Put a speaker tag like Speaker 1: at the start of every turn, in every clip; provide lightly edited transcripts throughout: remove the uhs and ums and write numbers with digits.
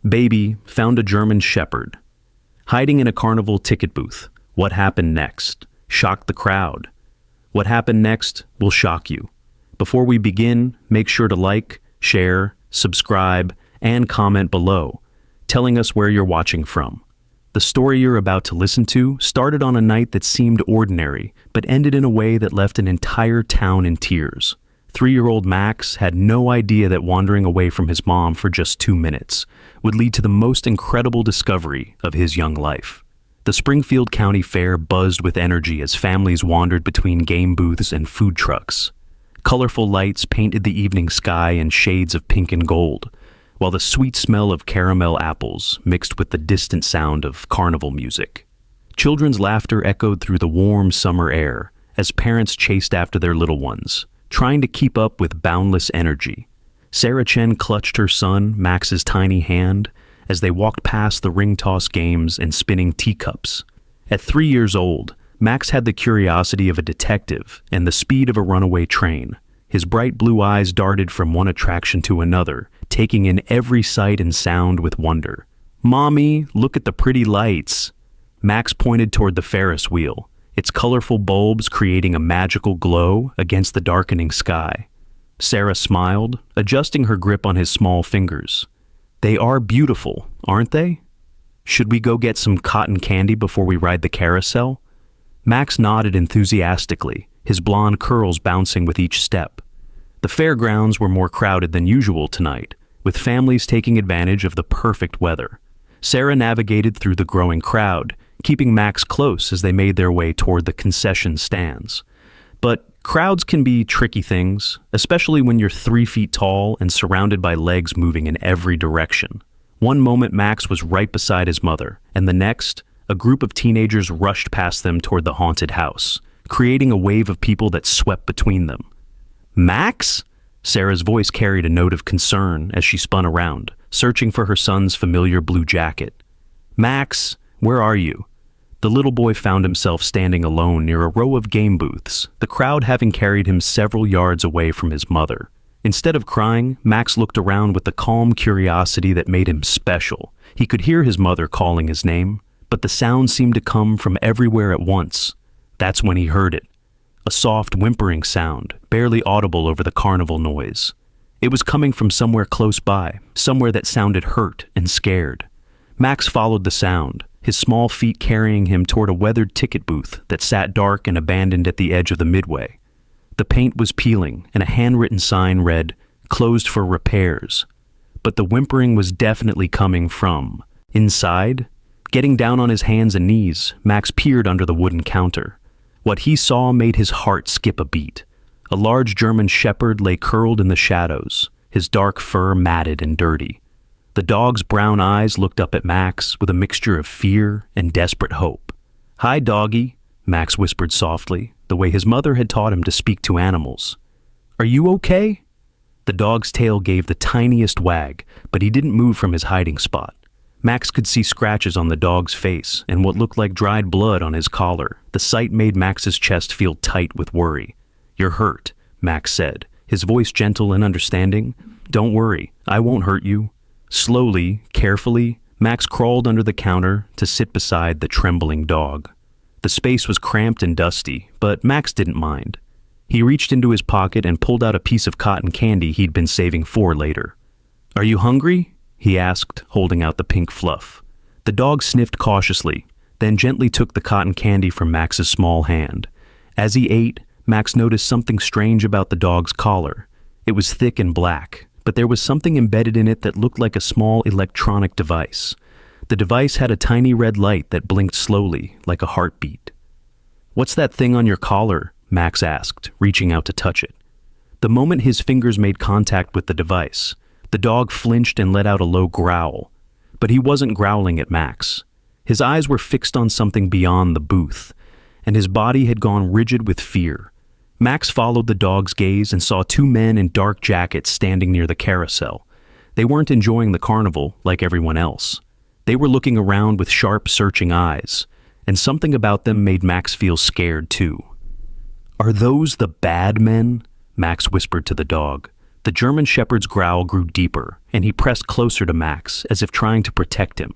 Speaker 1: Baby found a German Shepherd. Hiding in a carnival ticket booth. What happened next? Shocked the crowd. What happened next will shock you. Before we begin, make sure to like, share, subscribe, and comment below, telling us where you're watching from. The story you're about to listen to started on a night that seemed ordinary, but ended in a way that left an entire town in tears. 3-year-old Max had no idea that wandering away from his mom for just 2 minutes would lead to the most incredible discovery of his young life. The Springfield County Fair buzzed with energy as families wandered between game booths and food trucks. Colorful lights painted the evening sky in shades of pink and gold, while the sweet smell of caramel apples mixed with the distant sound of carnival music. Children's laughter echoed through the warm summer air as parents chased after their little ones, trying to keep up with boundless energy. Sarah Chen clutched her son, Max's tiny hand, as they walked past the ring toss games and spinning teacups. At 3 years old, Max had the curiosity of a detective and the speed of a runaway train. His bright blue eyes darted from one attraction to another, taking in every sight and sound with wonder. "Mommy, look at the pretty lights." Max pointed toward the Ferris wheel, its colorful bulbs creating a magical glow against the darkening sky. Sarah smiled, adjusting her grip on his small fingers. "They are beautiful, aren't they? Should we go get some cotton candy before we ride the carousel?" Max nodded enthusiastically, his blonde curls bouncing with each step. The fairgrounds were more crowded than usual tonight, with families taking advantage of the perfect weather. Sarah navigated through the growing crowd, keeping Max close as they made their way toward the concession stands. But crowds can be tricky things, especially when you're 3 feet tall and surrounded by legs moving in every direction. One moment Max was right beside his mother, and the next, a group of teenagers rushed past them toward the haunted house, creating a wave of people that swept between them. "Max?" Sarah's voice carried a note of concern as she spun around, searching for her son's familiar blue jacket. "Max, where are you?" The little boy found himself standing alone near a row of game booths, the crowd having carried him several yards away from his mother. Instead of crying, Max looked around with the calm curiosity that made him special. He could hear his mother calling his name, but the sound seemed to come from everywhere at once. That's when he heard it. A soft whimpering sound, barely audible over the carnival noise. It was coming from somewhere close by, somewhere that sounded hurt and scared. Max followed the sound, his small feet carrying him toward a weathered ticket booth that sat dark and abandoned at the edge of the midway. The paint was peeling, and a handwritten sign read, "Closed for repairs." But the whimpering was definitely coming from inside. Getting down on his hands and knees, Max peered under the wooden counter. What he saw made his heart skip a beat. A large German Shepherd lay curled in the shadows, his dark fur matted and dirty. The dog's brown eyes looked up at Max with a mixture of fear and desperate hope. "Hi, doggy," Max whispered softly, the way his mother had taught him to speak to animals. "Are you okay?" The dog's tail gave the tiniest wag, but he didn't move from his hiding spot. Max could see scratches on the dog's face and what looked like dried blood on his collar. The sight made Max's chest feel tight with worry. "You're hurt," Max said, his voice gentle and understanding. "Don't worry, I won't hurt you." Slowly, carefully, Max crawled under the counter to sit beside the trembling dog. The space was cramped and dusty, but Max didn't mind. He reached into his pocket and pulled out a piece of cotton candy he'd been saving for later. "Are you hungry?" he asked, holding out the pink fluff. The dog sniffed cautiously, then gently took the cotton candy from Max's small hand. As he ate, Max noticed something strange about the dog's collar. It was thick and black, but there was something embedded in it that looked like a small electronic device. The device had a tiny red light that blinked slowly, like a heartbeat. "What's that thing on your collar?" Max asked, reaching out to touch it. The moment his fingers made contact with the device, the dog flinched and let out a low growl. But he wasn't growling at Max. His eyes were fixed on something beyond the booth, and his body had gone rigid with fear. Max followed the dog's gaze and saw 2 men in dark jackets standing near the carousel. They weren't enjoying the carnival like everyone else. They were looking around with sharp, searching eyes, and something about them made Max feel scared too. "Are those the bad men?" Max whispered to the dog. The German Shepherd's growl grew deeper, and he pressed closer to Max, as if trying to protect him.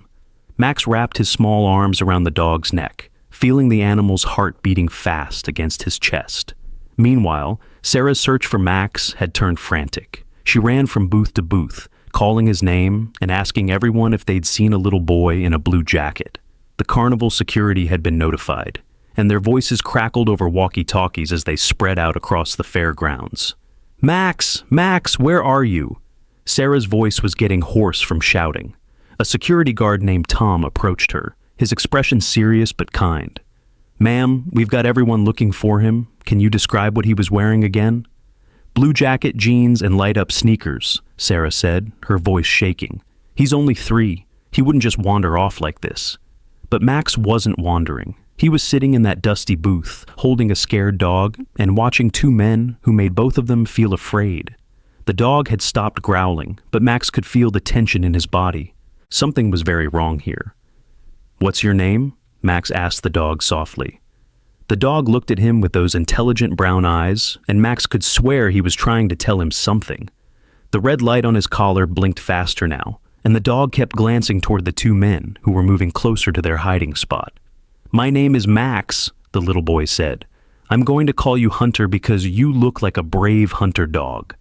Speaker 1: Max wrapped his small arms around the dog's neck, feeling the animal's heart beating fast against his chest. Meanwhile, Sarah's search for Max had turned frantic. She ran from booth to booth, calling his name and asking everyone if they'd seen a little boy in a blue jacket. The carnival security had been notified, and their voices crackled over walkie-talkies as they spread out across the fairgrounds. "Max! Max, where are you?" Sarah's voice was getting hoarse from shouting. A security guard named Tom approached her, his expression serious but kind. "Ma'am, we've got everyone looking for him. Can you describe what he was wearing again?" "Blue jacket, jeans, and light-up sneakers," Sarah said, her voice shaking. "He's only 3. He wouldn't just wander off like this." But Max wasn't wandering. He was sitting in that dusty booth, holding a scared dog and watching 2 men who made both of them feel afraid. The dog had stopped growling, but Max could feel the tension in his body. Something was very wrong here. "What's your name?" Max asked the dog softly. The dog looked at him with those intelligent brown eyes, and Max could swear he was trying to tell him something. The red light on his collar blinked faster now, and the dog kept glancing toward the 2 men who were moving closer to their hiding spot. "My name is Max," the little boy said. "I'm going to call you Hunter because you look like a brave hunter dog."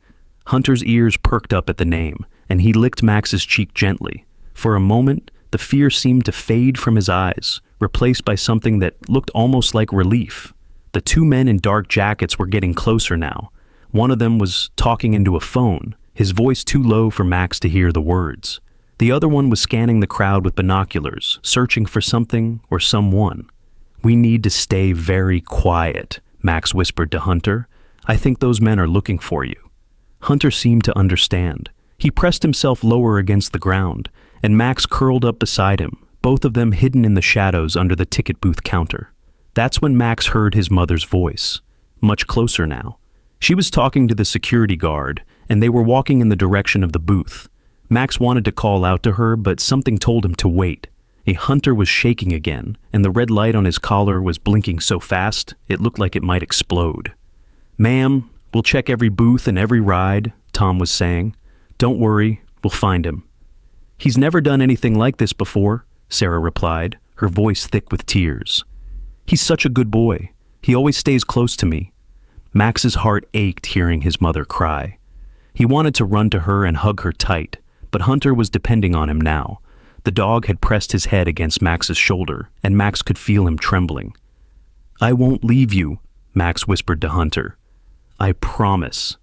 Speaker 1: Hunter's ears perked up at the name, and he licked Max's cheek gently. For a moment, the fear seemed to fade from his eyes, replaced by something that looked almost like relief. The 2 men in dark jackets were getting closer now. One of them was talking into a phone, his voice too low for Max to hear the words. The other one was scanning the crowd with binoculars, searching for something or someone. "We need to stay very quiet," Max whispered to Hunter. "I think those men are looking for you." Hunter seemed to understand. He pressed himself lower against the ground, and Max curled up beside him, both of them hidden in the shadows under the ticket booth counter. That's when Max heard his mother's voice, much closer now. She was talking to the security guard, and they were walking in the direction of the booth. Max wanted to call out to her, but something told him to wait. A hunter was shaking again, and the red light on his collar was blinking so fast it looked like it might explode. "Ma'am, we'll check every booth and every ride," Tom was saying. "Don't worry, we'll find him." "He's never done anything like this before," Sarah replied, her voice thick with tears. "He's such a good boy. He always stays close to me." Max's heart ached hearing his mother cry. He wanted to run to her and hug her tight, but Hunter was depending on him now. The dog had pressed his head against Max's shoulder, and Max could feel him trembling. "I won't leave you," Max whispered to Hunter. "I promise."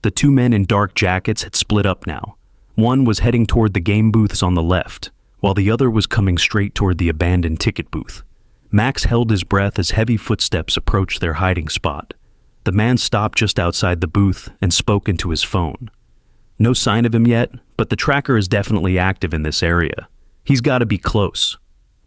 Speaker 1: The 2 men in dark jackets had split up now. One was heading toward the game booths on the left, while the other was coming straight toward the abandoned ticket booth. Max held his breath as heavy footsteps approached their hiding spot. The man stopped just outside the booth and spoke into his phone. "No sign of him yet, but the tracker is definitely active in this area. He's got to be close."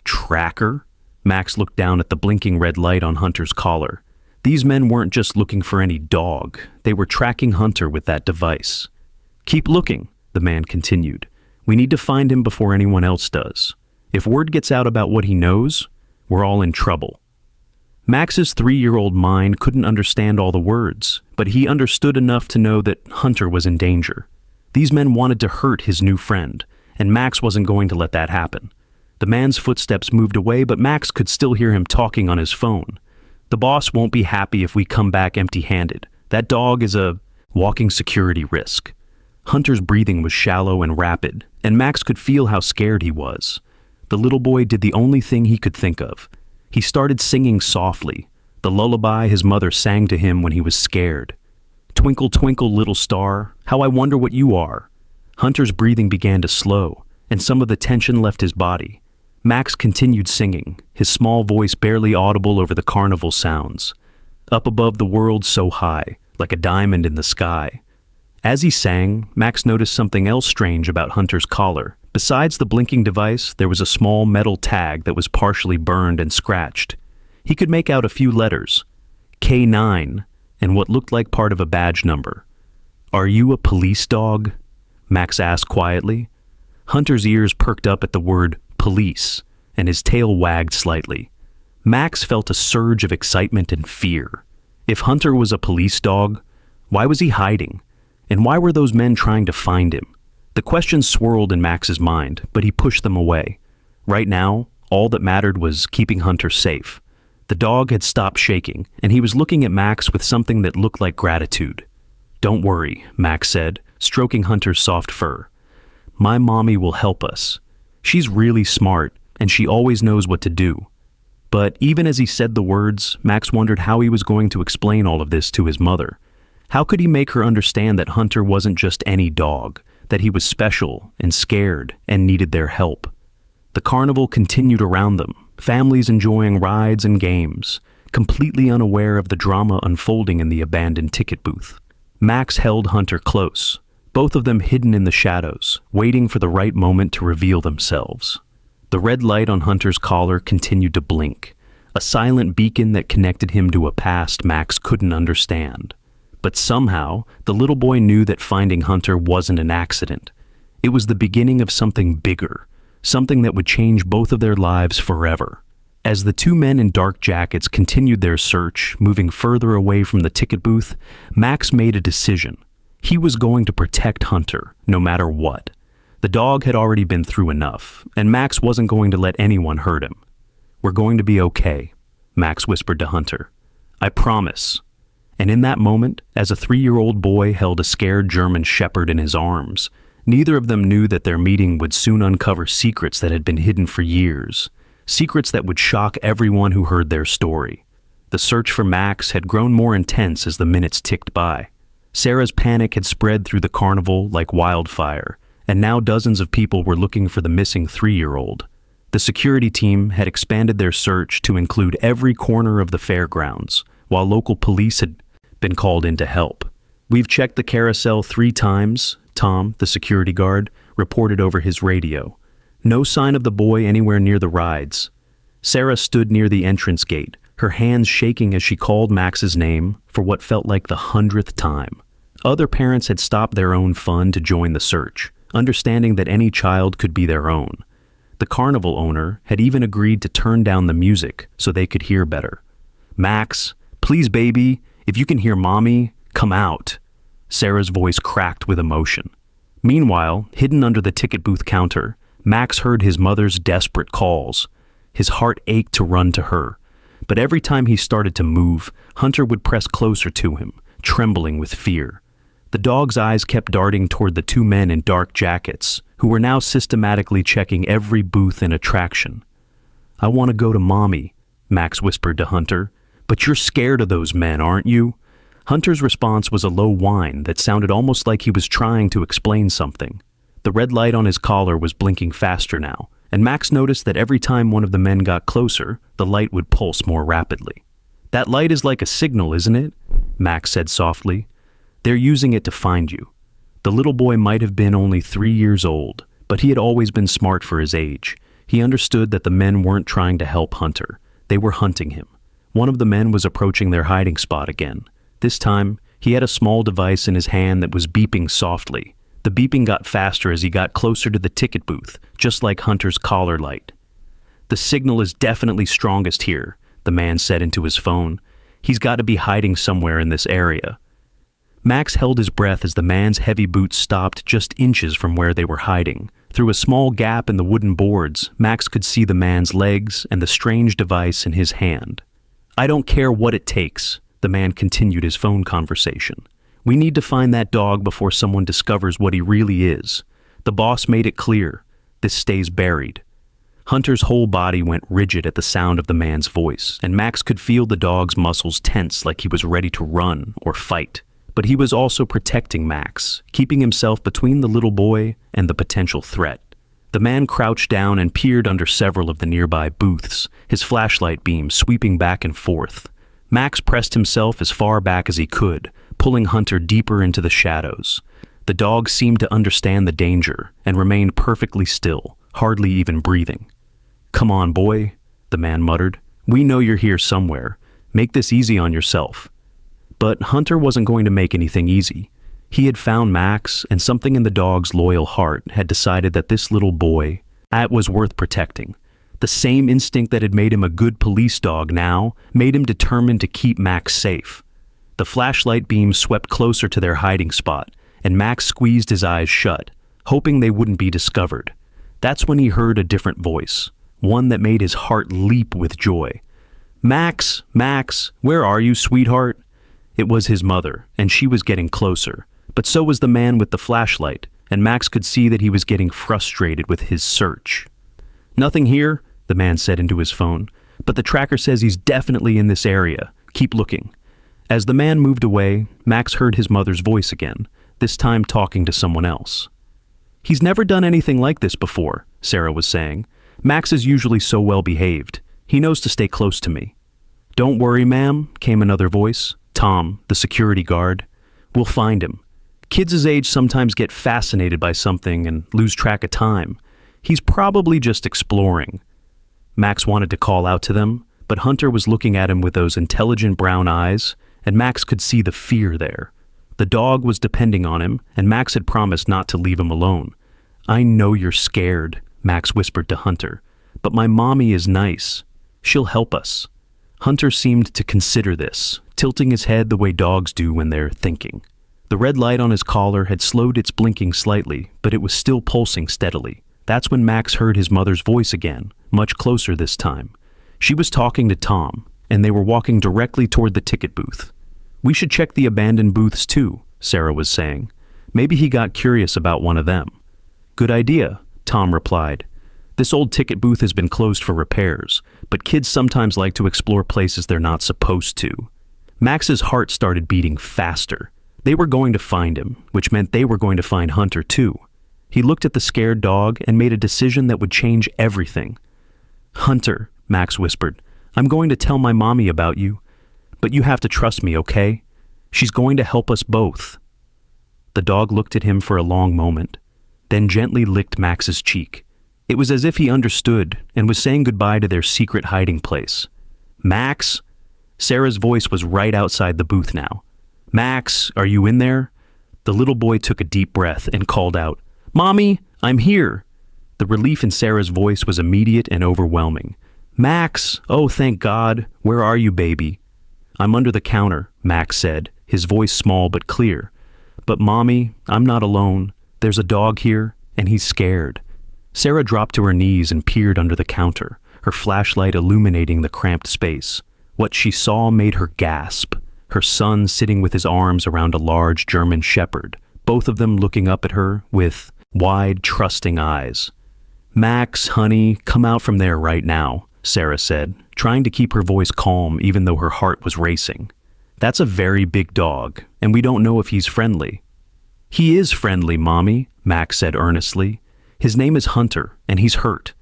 Speaker 1: "Tracker?" Max looked down at the blinking red light on Hunter's collar. These men weren't just looking for any dog. They were tracking Hunter with that device. "Keep looking," the man continued. "We need to find him before anyone else does. If word gets out about what he knows, we're all in trouble." Max's 3-year-old mind couldn't understand all the words, but he understood enough to know that Hunter was in danger. These men wanted to hurt his new friend, and Max wasn't going to let that happen. The man's footsteps moved away, but Max could still hear him talking on his phone. "The boss won't be happy if we come back empty-handed. That dog is a walking security risk." Hunter's breathing was shallow and rapid, and Max could feel how scared he was. The little boy did the only thing he could think of. He started singing softly, the lullaby his mother sang to him when he was scared. "Twinkle, twinkle, little star, how I wonder what you are." Hunter's breathing began to slow, and some of the tension left his body. Max continued singing, his small voice barely audible over the carnival sounds. Up above the world so high, like a diamond in the sky. As he sang, Max noticed something else strange about Hunter's collar. Besides the blinking device, there was a small metal tag that was partially burned and scratched. He could make out a few letters, K9, and what looked like part of a badge number. "Are you a police dog?" Max asked quietly. Hunter's ears perked up at the word police, and his tail wagged slightly. Max felt a surge of excitement and fear. If Hunter was a police dog, why was he hiding? And why were those men trying to find him? The questions swirled in Max's mind, but he pushed them away. Right now, all that mattered was keeping Hunter safe. The dog had stopped shaking, and he was looking at Max with something that looked like gratitude. "Don't worry," Max said, stroking Hunter's soft fur. "My mommy will help us. She's really smart, and she always knows what to do." But even as he said the words, Max wondered how he was going to explain all of this to his mother. How could he make her understand that Hunter wasn't just any dog, that he was special and scared and needed their help? The carnival continued around them, families enjoying rides and games, completely unaware of the drama unfolding in the abandoned ticket booth. Max held Hunter close, both of them hidden in the shadows, waiting for the right moment to reveal themselves. The red light on Hunter's collar continued to blink, a silent beacon that connected him to a past Max couldn't understand. But somehow, the little boy knew that finding Hunter wasn't an accident. It was the beginning of something bigger, something that would change both of their lives forever. As the two men in dark jackets continued their search, moving further away from the ticket booth, Max made a decision. He was going to protect Hunter, no matter what. The dog had already been through enough, and Max wasn't going to let anyone hurt him. "We're going to be okay," Max whispered to Hunter. "I promise." And in that moment, as a 3-year-old boy held a scared German Shepherd in his arms, neither of them knew that their meeting would soon uncover secrets that had been hidden for years, secrets that would shock everyone who heard their story. The search for Max had grown more intense as the minutes ticked by. Sarah's panic had spread through the carnival like wildfire, and now dozens of people were looking for the missing 3-year-old. The security team had expanded their search to include every corner of the fairgrounds, while local police had been called in to help. "We've checked the carousel 3 times, Tom, the security guard, reported over his radio. No sign of the boy anywhere near the rides. Sarah stood near the entrance gate, her hands shaking as she called Max's name for what felt like the 100th time. Other parents had stopped their own fun to join the search, understanding that any child could be their own. The carnival owner had even agreed to turn down the music so they could hear better. "Max, please baby, if you can hear mommy, come out." Sarah's voice cracked with emotion. Meanwhile, hidden under the ticket booth counter, Max heard his mother's desperate calls. His heart ached to run to her, but every time he started to move, Hunter would press closer to him, trembling with fear. The dog's eyes kept darting toward the 2 men in dark jackets, who were now systematically checking every booth and attraction. "I want to go to mommy," Max whispered to Hunter. "But you're scared of those men, aren't you?" Hunter's response was a low whine that sounded almost like he was trying to explain something. The red light on his collar was blinking faster now, and Max noticed that every time one of the men got closer, the light would pulse more rapidly. "That light is like a signal, isn't it?" Max said softly. "They're using it to find you." The little boy might have been only 3 years old, but he had always been smart for his age. He understood that the men weren't trying to help Hunter. They were hunting him. One of the men was approaching their hiding spot again. This time, he had a small device in his hand that was beeping softly. The beeping got faster as he got closer to the ticket booth, just like Hunter's collar light. "The signal is definitely strongest here," the man said into his phone. "He's got to be hiding somewhere in this area." Max held his breath as the man's heavy boots stopped just inches from where they were hiding. Through a small gap in the wooden boards, Max could see the man's legs and the strange device in his hand. "I don't care what it takes," the man continued his phone conversation. "We need to find that dog before someone discovers what he really is. The boss made it clear. This stays buried." Hunter's whole body went rigid at the sound of the man's voice, and Max could feel the dog's muscles tense like he was ready to run or fight. But he was also protecting Max, keeping himself between the little boy and the potential threat. The man crouched down and peered under several of the nearby booths, his flashlight beam sweeping back and forth. Max pressed himself as far back as he could, pulling Hunter deeper into the shadows. The dog seemed to understand the danger and remained perfectly still, hardly even breathing. "Come on, boy," the man muttered. "We know you're here somewhere. Make this easy on yourself." But Hunter wasn't going to make anything easy. He had found Max, and something in the dog's loyal heart had decided that this little boy, that was worth protecting. The same instinct that had made him a good police dog now made him determined to keep Max safe. The flashlight beam swept closer to their hiding spot, and Max squeezed his eyes shut, hoping they wouldn't be discovered. That's when he heard a different voice, one that made his heart leap with joy. "Max, Max, where are you, sweetheart?" It was his mother, and she was getting closer, but so was the man with the flashlight, and Max could see that he was getting frustrated with his search. "Nothing here," the man said into his phone, "but the tracker says he's definitely in this area. Keep looking." As the man moved away, Max heard his mother's voice again, this time talking to someone else. "He's never done anything like this before," Sarah was saying. "Max is usually so well behaved. He knows to stay close to me." "Don't worry, ma'am," came another voice. Tom, the security guard. "We'll find him. Kids his age sometimes get fascinated by something and lose track of time. He's probably just exploring." Max wanted to call out to them, but Hunter was looking at him with those intelligent brown eyes, and Max could see the fear there. The dog was depending on him, and Max had promised not to leave him alone. "I know you're scared," Max whispered to Hunter, "but my mommy is nice. She'll help us." Hunter seemed to consider this, tilting his head the way dogs do when they're thinking. The red light on his collar had slowed its blinking slightly, but it was still pulsing steadily. That's when Max heard his mother's voice again, much closer this time. She was talking to Tom, and they were walking directly toward the ticket booth. "We should check the abandoned booths too," Sarah was saying. "Maybe he got curious about one of them." "Good idea," Tom replied. "This old ticket booth has been closed for repairs, but kids sometimes like to explore places they're not supposed to." Max's heart started beating faster. They were going to find him, which meant they were going to find Hunter too. He looked at the scared dog and made a decision that would change everything. "Hunter," Max whispered, "I'm going to tell my mommy about you, but you have to trust me, okay? She's going to help us both." The dog looked at him for a long moment, then gently licked Max's cheek. It was as if he understood and was saying goodbye to their secret hiding place. "Max?" Sarah's voice was right outside the booth now. "Max, are you in there?" The little boy took a deep breath and called out, "Mommy, I'm here." The relief in Sarah's voice was immediate and overwhelming. "Max, oh thank God, where are you, baby?" "I'm under the counter," Max said, his voice small but clear. "But Mommy, I'm not alone. There's a dog here, and he's scared." Sarah dropped to her knees and peered under the counter, her flashlight illuminating the cramped space. What she saw made her gasp. Her son sitting with his arms around a large German Shepherd, both of them looking up at her with wide, trusting eyes. "Max, honey, come out from there right now," Sarah said, trying to keep her voice calm even though her heart was racing. "That's a very big dog, and we don't know if he's friendly." "He is friendly, Mommy," Max said earnestly. "His name is Hunter, and he's hurt.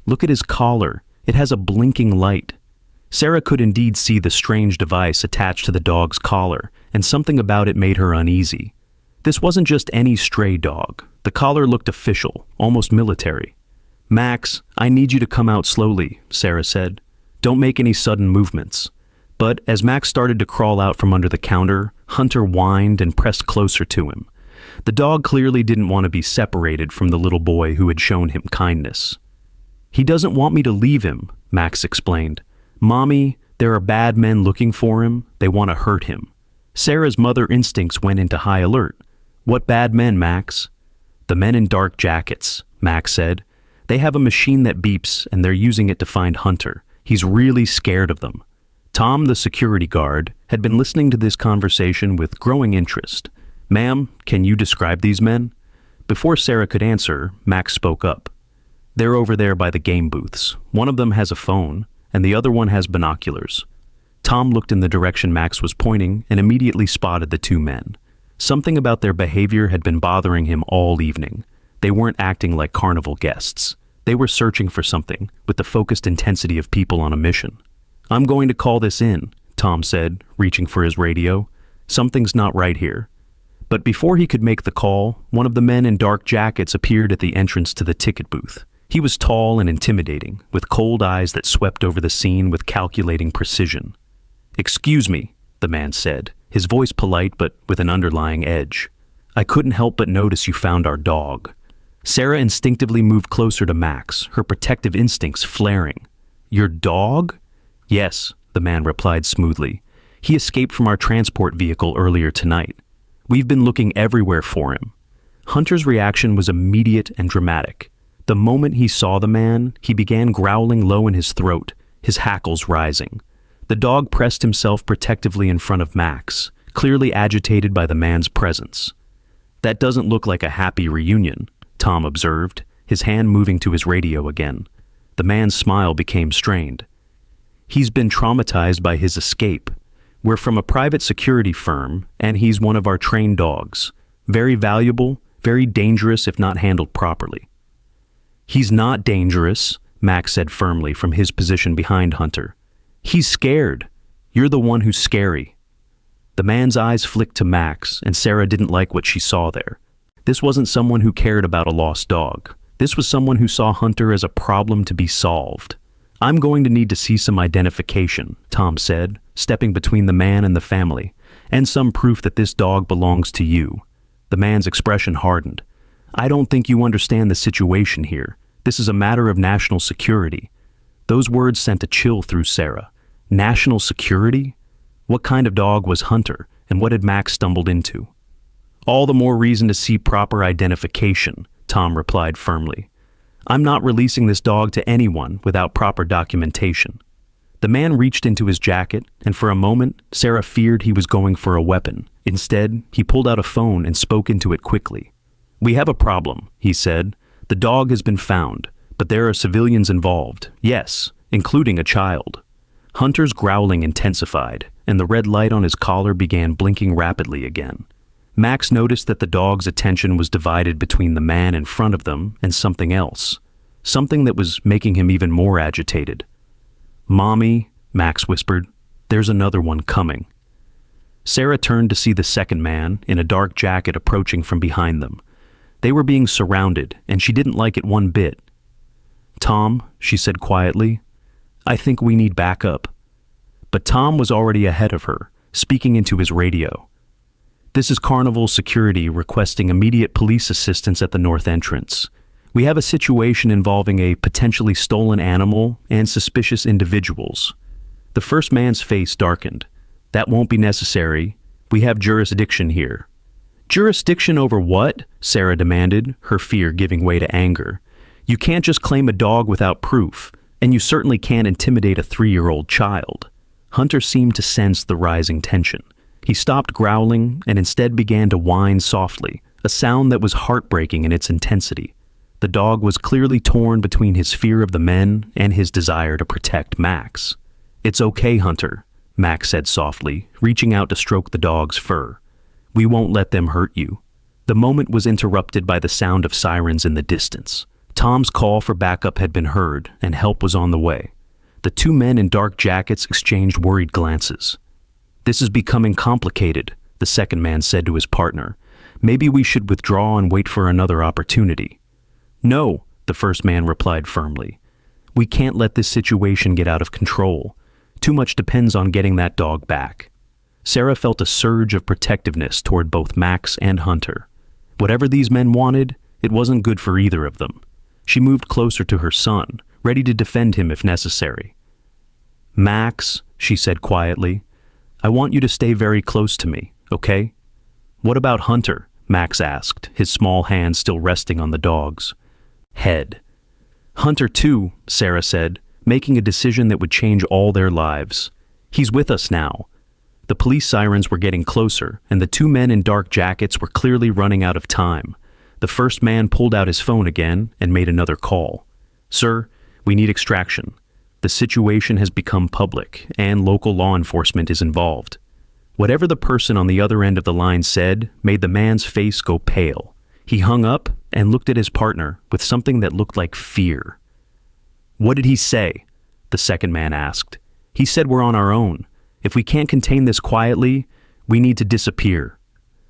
Speaker 1: Look at his collar. It has a blinking light." Sarah could indeed see the strange device attached to the dog's collar, and something about it made her uneasy. This wasn't just any stray dog. The collar looked official, almost military. "Max, I need you to come out slowly," Sarah said. "Don't make any sudden movements." But as Max started to crawl out from under the counter, Hunter whined and pressed closer to him. The dog clearly didn't want to be separated from the little boy who had shown him kindness. "He doesn't want me to leave him," Max explained. "Mommy, there are bad men looking for him. They want to hurt him." Sarah's mother instincts went into high alert. "What bad men, Max?" "The men in dark jackets," Max said. "They have a machine that beeps, and they're using it to find Hunter. He's really scared of them." Tom, the security guard, had been listening to this conversation with growing interest. "Ma'am, can you describe these men?" Before Sarah could answer, Max spoke up. "They're over there by the game booths. One of them has a phone, and the other one has binoculars." Tom looked in the direction Max was pointing and immediately spotted the two men. Something about their behavior had been bothering him all evening. They weren't acting like carnival guests. They were searching for something, with the focused intensity of people on a mission. "I'm going to call this in," Tom said, reaching for his radio. "Something's not right here." But before he could make the call, one of the men in dark jackets appeared at the entrance to the ticket booth. He was tall and intimidating, with cold eyes that swept over the scene with calculating precision. "Excuse me," the man said, his voice polite but with an underlying edge. "I couldn't help but notice you found our dog." Sarah instinctively moved closer to Max, her protective instincts flaring. "Your dog?" "Yes," the man replied smoothly. "He escaped from our transport vehicle earlier tonight. We've been looking everywhere for him." Hunter's reaction was immediate and dramatic. The moment he saw the man, he began growling low in his throat, his hackles rising. The dog pressed himself protectively in front of Max, clearly agitated by the man's presence. "That doesn't look like a happy reunion," Tom observed, his hand moving to his radio again. The man's smile became strained. "He's been traumatized by his escape. We're from a private security firm, and he's one of our trained dogs. Very valuable, very dangerous if not handled properly." "He's not dangerous," Max said firmly from his position behind Hunter. "He's scared. You're the one who's scary." The man's eyes flicked to Max, and Sarah didn't like what she saw there. This wasn't someone who cared about a lost dog. This was someone who saw Hunter as a problem to be solved. "I'm going to need to see some identification," Tom said, stepping between the man and the family, "and some proof that this dog belongs to you." The man's expression hardened. "I don't think you understand the situation here. This is a matter of national security." Those words sent a chill through Sarah. National security? What kind of dog was Hunter, and what had Max stumbled into? "All the more reason to see proper identification," Tom replied firmly. "I'm not releasing this dog to anyone without proper documentation." The man reached into his jacket, and for a moment, Sarah feared he was going for a weapon. Instead, he pulled out a phone and spoke into it quickly. "We have a problem," he said. "The dog has been found, but there are civilians involved, yes, including a child." Hunter's growling intensified, and the red light on his collar began blinking rapidly again. Max noticed that the dog's attention was divided between the man in front of them and something else, something that was making him even more agitated. "Mommy," Max whispered, "there's another one coming." Sarah turned to see the second man in a dark jacket approaching from behind them. They were being surrounded, and she didn't like it one bit. "Tom," she said quietly, "I think we need backup." But Tom was already ahead of her, speaking into his radio. "This is Carnival Security requesting immediate police assistance at the north entrance. We have a situation involving a potentially stolen animal and suspicious individuals." The first man's face darkened. "That won't be necessary. We have jurisdiction here." "Jurisdiction over what?" Sarah demanded, her fear giving way to anger. "You can't just claim a dog without proof, and you certainly can't intimidate a 3-year-old child." Hunter seemed to sense the rising tension. He stopped growling and instead began to whine softly, a sound that was heartbreaking in its intensity. The dog was clearly torn between his fear of the men and his desire to protect Max. "It's okay, Hunter," Max said softly, reaching out to stroke the dog's fur. "We won't let them hurt you." The moment was interrupted by the sound of sirens in the distance. Tom's call for backup had been heard, and help was on the way. The two men in dark jackets exchanged worried glances. "This is becoming complicated," the second man said to his partner. "Maybe we should withdraw and wait for another opportunity." "No," the first man replied firmly. "We can't let this situation get out of control. Too much depends on getting that dog back." Sarah felt a surge of protectiveness toward both Max and Hunter. Whatever these men wanted, it wasn't good for either of them. She moved closer to her son, ready to defend him if necessary. "Max," she said quietly, "I want you to stay very close to me, okay?" "What about Hunter?" Max asked, his small hand still resting on the dog's head. "Hunter too," Sarah said, making a decision that would change all their lives. "He's with us now." The police sirens were getting closer, and the two men in dark jackets were clearly running out of time. The first man pulled out his phone again and made another call. "Sir, we need extraction. The situation has become public, and local law enforcement is involved." Whatever the person on the other end of the line said made the man's face go pale. He hung up and looked at his partner with something that looked like fear. "What did he say?" the second man asked. "He said we're on our own. If we can't contain this quietly, we need to disappear."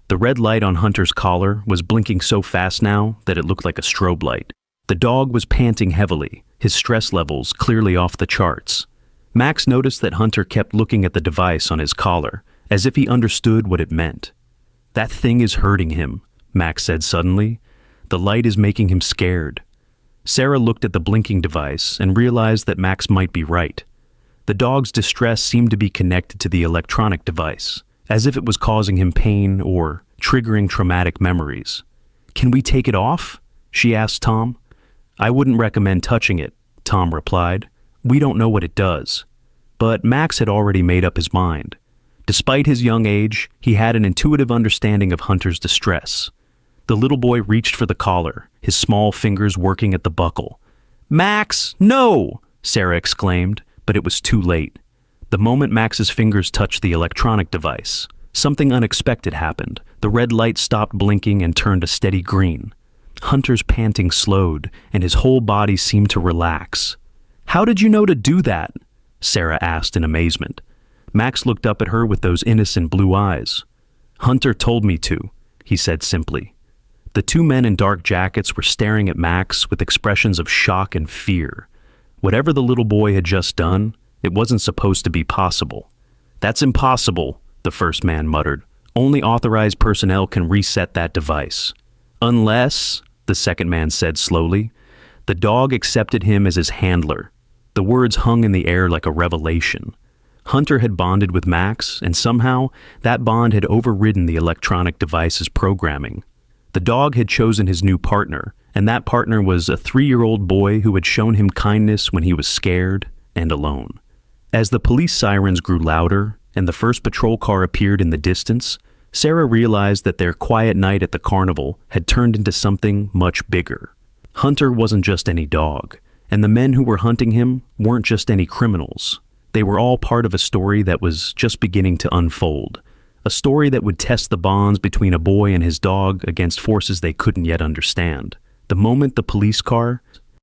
Speaker 1: The red light on Hunter's collar was blinking so fast now that it looked like a strobe light. The dog was panting heavily, his stress levels clearly off the charts. Max noticed that Hunter kept looking at the device on his collar, as if he understood what it meant. "That thing is hurting him," Max said suddenly. "The light is making him scared." Sarah looked at the blinking device and realized that Max might be right. The dog's distress seemed to be connected to the electronic device, as if it was causing him pain or triggering traumatic memories. "Can we take it off?" she asked Tom. "I wouldn't recommend touching it," Tom replied. "We don't know what it does." But Max had already made up his mind. Despite his young age, he had an intuitive understanding of Hunter's distress. The little boy reached for the collar, his small fingers working at the buckle. "Max, no!" Sarah exclaimed, but it was too late. The moment Max's fingers touched the electronic device, something unexpected happened. The red light stopped blinking and turned a steady green. Hunter's panting slowed, and his whole body seemed to relax. "How did you know to do that?" Sarah asked in amazement. Max looked up at her with those innocent blue eyes. "Hunter told me to," he said simply. The two men in dark jackets were staring at Max with expressions of shock and fear. Whatever the little boy had just done, it wasn't supposed to be possible. "That's impossible," the first man muttered. "Only authorized personnel can reset that device." "Unless," the second man said slowly. The dog accepted him as his handler. The words hung in the air like a revelation. Hunter had bonded with Max, and somehow that bond had overridden the electronic device's programming. The dog had chosen his new partner, and that partner was a 3-year-old boy who had shown him kindness when he was scared and alone. As the police sirens grew louder and the first patrol car appeared in the distance, Sarah realized that their quiet night at the carnival had turned into something much bigger. Hunter wasn't just any dog, and the men who were hunting him weren't just any criminals. They were all part of a story that was just beginning to unfold, a story that would test the bonds between a boy and his dog against forces they couldn't yet understand. The moment the police car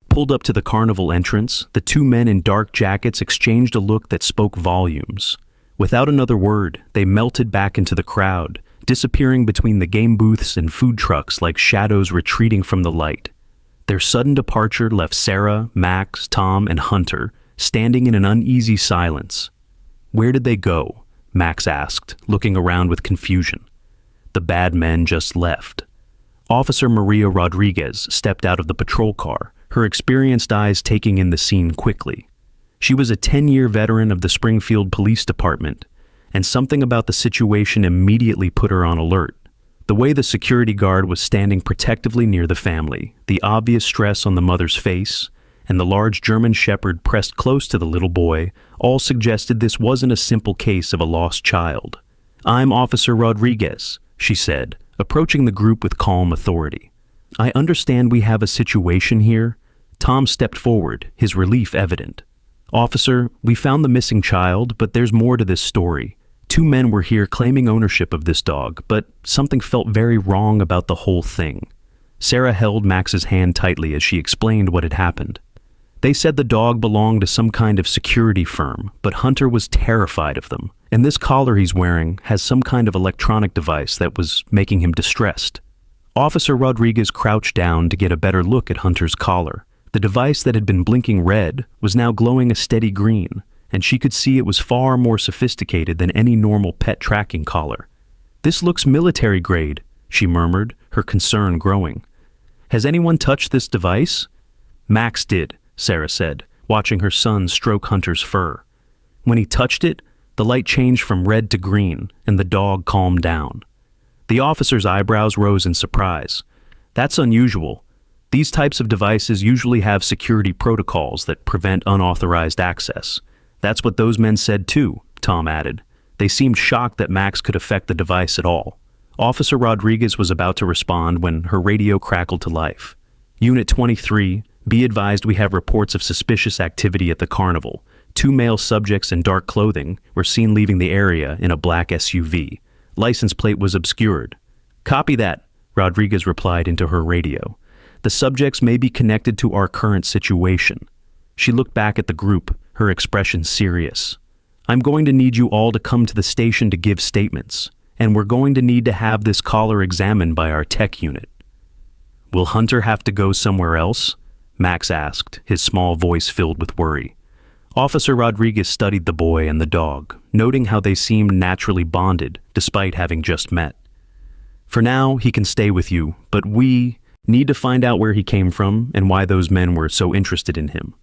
Speaker 1: pulled up to the carnival entrance, the two men in dark jackets exchanged a look that spoke volumes. Without another word, they melted back into the crowd, disappearing between the game booths and food trucks like shadows retreating from the light. Their sudden departure left Sarah, Max, Tom, and Hunter standing in an uneasy silence. "Where did they go?" Max asked, looking around with confusion. "The bad men just left." Officer Maria Rodriguez stepped out of the patrol car, her experienced eyes taking in the scene quickly. She was a 10-year veteran of the Springfield Police Department, and something about the situation immediately put her on alert. The way the security guard was standing protectively near the family, the obvious stress on the mother's face, and the large German Shepherd pressed close to the little boy all suggested this wasn't a simple case of a lost child. "I'm Officer Rodriguez," she said, approaching the group with calm authority. "I understand we have a situation here." Tom stepped forward, his relief evident. "Officer, we found the missing child, but there's more to this story. 2 men were here claiming ownership of this dog, but something felt very wrong about the whole thing." Sarah held Max's hand tightly as she explained what had happened. "They said the dog belonged to some kind of security firm, but Hunter was terrified of them, and this collar he's wearing has some kind of electronic device that was making him distressed." Officer Rodriguez crouched down to get a better look at Hunter's collar. The device that had been blinking red was now glowing a steady green, and she could see it was far more sophisticated than any normal pet tracking collar. "This looks military grade," she murmured, her concern growing. "Has anyone touched this device?" "Max did," Sarah said, watching her son stroke Hunter's fur. When he touched it, the light changed from red to green, and the dog calmed down. The officer's eyebrows rose in surprise. "That's unusual. These types of devices usually have security protocols that prevent unauthorized access." "That's what those men said too," Tom added. They seemed shocked that Max could affect the device at all. Officer Rodriguez was about to respond when her radio crackled to life. "Unit 23, be advised we have reports of suspicious activity at the carnival. 2 male subjects in dark clothing were seen leaving the area in a black SUV. License plate was obscured." "Copy that," Rodriguez replied into her radio. "The subjects may be connected to our current situation." She looked back at the group, her expression serious. "I'm going to need you all to come to the station to give statements, and we're going to need to have this collar examined by our tech unit." "Will Hunter have to go somewhere else?" Max asked, his small voice filled with worry. Officer Rodriguez studied the boy and the dog, noting how they seemed naturally bonded despite having just met. "For now, he can stay with you, but we need to find out where he came from and why those men were so interested in him."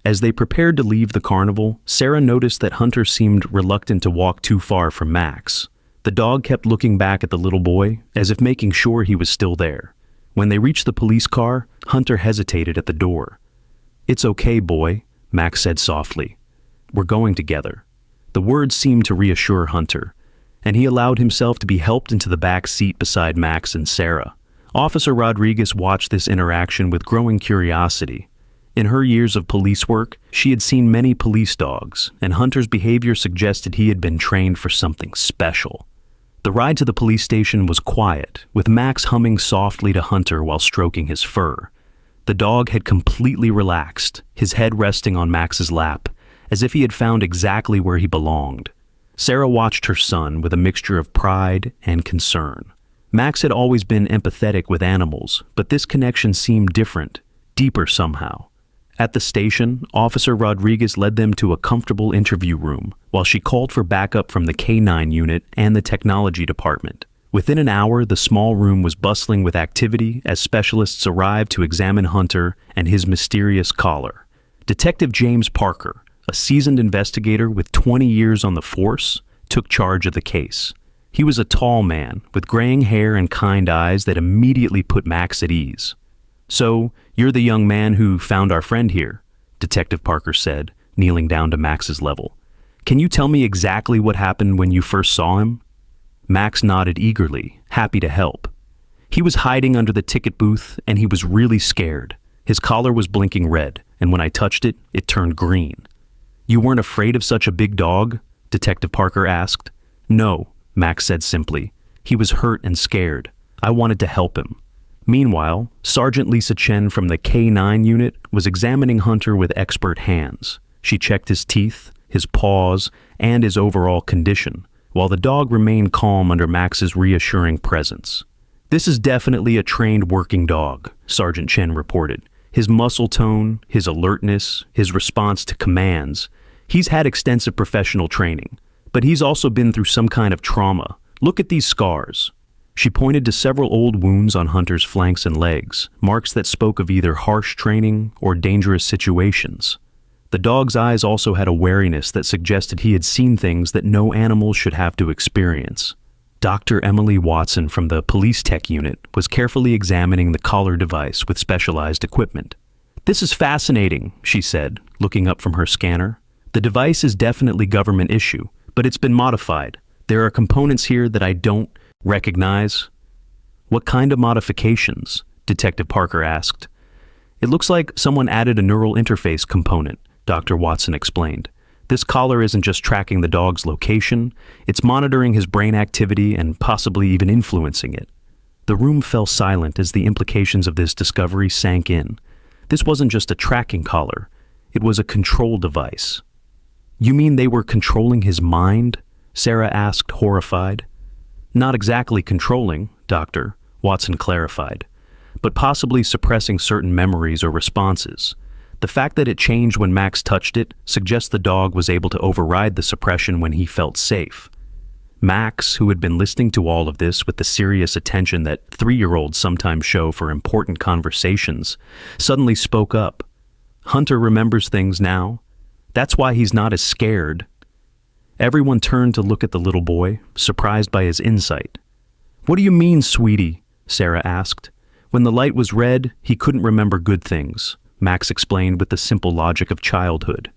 Speaker 1: As they prepared to leave the carnival, Sarah noticed that Hunter seemed reluctant to walk too far from Max. The dog kept looking back at the little boy, as if making sure he was still there. When they reached the police car, Hunter hesitated at the door. "It's okay, boy," Max said softly. "We're going together." The words seemed to reassure Hunter, and he allowed himself to be helped into the back seat beside Max and Sarah. Officer Rodriguez watched this interaction with growing curiosity. In her years of police work, she had seen many police dogs, and Hunter's behavior suggested he had been trained for something special. The ride to the police station was quiet, with Max humming softly to Hunter while stroking his fur. The dog had completely relaxed, his head resting on Max's lap, as if he had found exactly where he belonged. Sarah watched her son with a mixture of pride and concern. Max had always been empathetic with animals, but this connection seemed different, deeper somehow. At the station, Officer Rodriguez led them to a comfortable interview room, while she called for backup from the K-9 unit and the technology department. Within an hour, the small room was bustling with activity as specialists arrived to examine Hunter and his mysterious collar. Detective James Parker, a seasoned investigator with 20 years on the force, took charge of the case. He was a tall man with graying hair and kind eyes that immediately put Max at ease. "So, you're the young man who found our friend here," Detective Parker said, kneeling down to Max's level. "Can you tell me exactly what happened when you first saw him?" Max nodded eagerly, happy to help. He was hiding under the ticket booth, and he was really scared. His collar was blinking red, and when I touched it, it turned green. "You weren't afraid of such a big dog?" Detective Parker asked. "No," Max said simply. "He was hurt and scared. I wanted to help him." Meanwhile, Sergeant Lisa Chen from the K-9 unit was examining Hunter with expert hands. She checked his teeth, his paws, and his overall condition, while the dog remained calm under Max's reassuring presence. "This is definitely a trained working dog," Sergeant Chen reported. "His muscle tone, his alertness, his response to commands. He's had extensive professional training, but he's also been through some kind of trauma. Look at these scars." She pointed to several old wounds on Hunter's flanks and legs, marks that spoke of either harsh training or dangerous situations. The dog's eyes also had a wariness that suggested he had seen things that no animal should have to experience. Dr. Emily Watson from the police tech unit was carefully examining the collar device with specialized equipment. "This is fascinating," she said, looking up from her scanner. "The device is definitely government issue, but it's been modified. There are components here that I don't recognize." "What kind of modifications?" Detective Parker asked. "It looks like someone added a neural interface component," Dr. Watson explained. "This collar isn't just tracking the dog's location, it's monitoring his brain activity and possibly even influencing it." The room fell silent as the implications of this discovery sank in. This wasn't just a tracking collar, it was a control device. "You mean they were controlling his mind?" Sarah asked, horrified. "Not exactly controlling, Doctor," Watson clarified, "but possibly suppressing certain memories or responses. The fact that it changed when Max touched it suggests the dog was able to override the suppression when he felt safe." Max, who had been listening to all of this with the serious attention that 3-year-olds sometimes show for important conversations, suddenly spoke up. "Hunter remembers things now. That's why he's not as scared." Everyone turned to look at the little boy, surprised by his insight. "What do you mean, sweetie?" Sarah asked. "When the light was red, he couldn't remember good things," Max explained with the simple logic of childhood.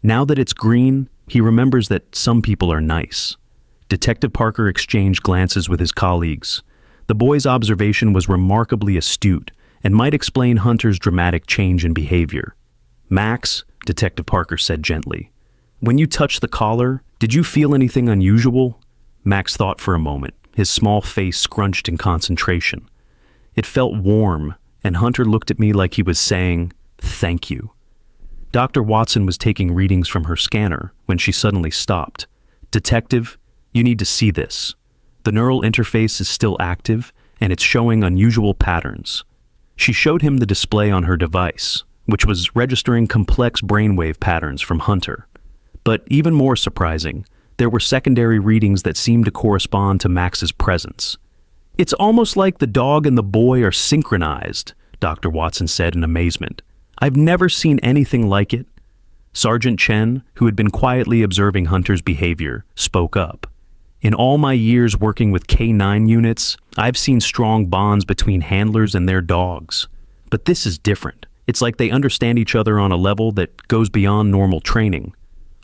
Speaker 1: "Now that it's green, he remembers that some people are nice." Detective Parker exchanged glances with his colleagues. The boy's observation was remarkably astute and might explain Hunter's dramatic change in behavior. "Max," Detective Parker said gently, "when you touched the collar, did you feel anything unusual?" Max thought for a moment, his small face scrunched in concentration. "It felt warm, and Hunter looked at me like he was saying, 'Thank you.'" Dr. Watson was taking readings from her scanner when she suddenly stopped. "Detective, you need to see this. The neural interface is still active, and it's showing unusual patterns." She showed him the display on her device, which was registering complex brainwave patterns from Hunter. But even more surprising, there were secondary readings that seemed to correspond to Max's presence. "It's almost like the dog and the boy are synchronized," Dr. Watson said in amazement. "I've never seen anything like it." Sergeant Chen, who had been quietly observing Hunter's behavior, spoke up. In all my years working with K9 units, I've seen strong bonds between handlers and their dogs. But this is different. It's like they understand each other on a level that goes beyond normal training.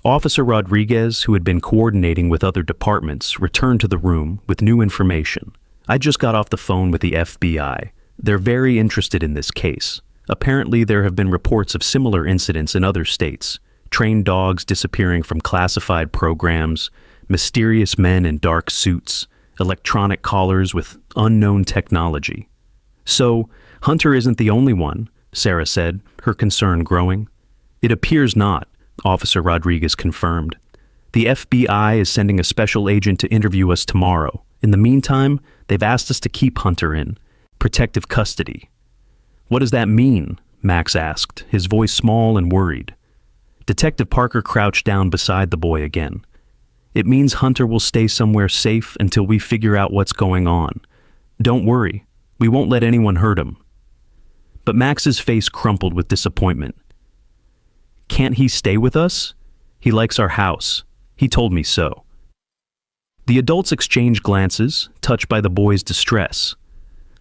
Speaker 1: Officer Rodriguez, who had been coordinating with other departments, returned to the room with new information. I just got off the phone with the FBI. They're very interested in this case. Apparently, there have been reports of similar incidents in other states. Trained dogs disappearing from classified programs, mysterious men in dark suits, electronic collars with unknown technology. So, Hunter isn't the only one, Sarah said, her concern growing. It appears not, Officer Rodriguez confirmed. The FBI is sending a special agent to interview us tomorrow. In the meantime, they've asked us to keep Hunter in protective custody. What does that mean? Max asked, his voice small and worried. Detective Parker crouched down beside the boy again. It means Hunter will stay somewhere safe until we figure out what's going on. Don't worry, we won't let anyone hurt him. But Max's face crumpled with disappointment. Can't he stay with us? He likes our house. He told me so. The adults exchanged glances, touched by the boy's distress.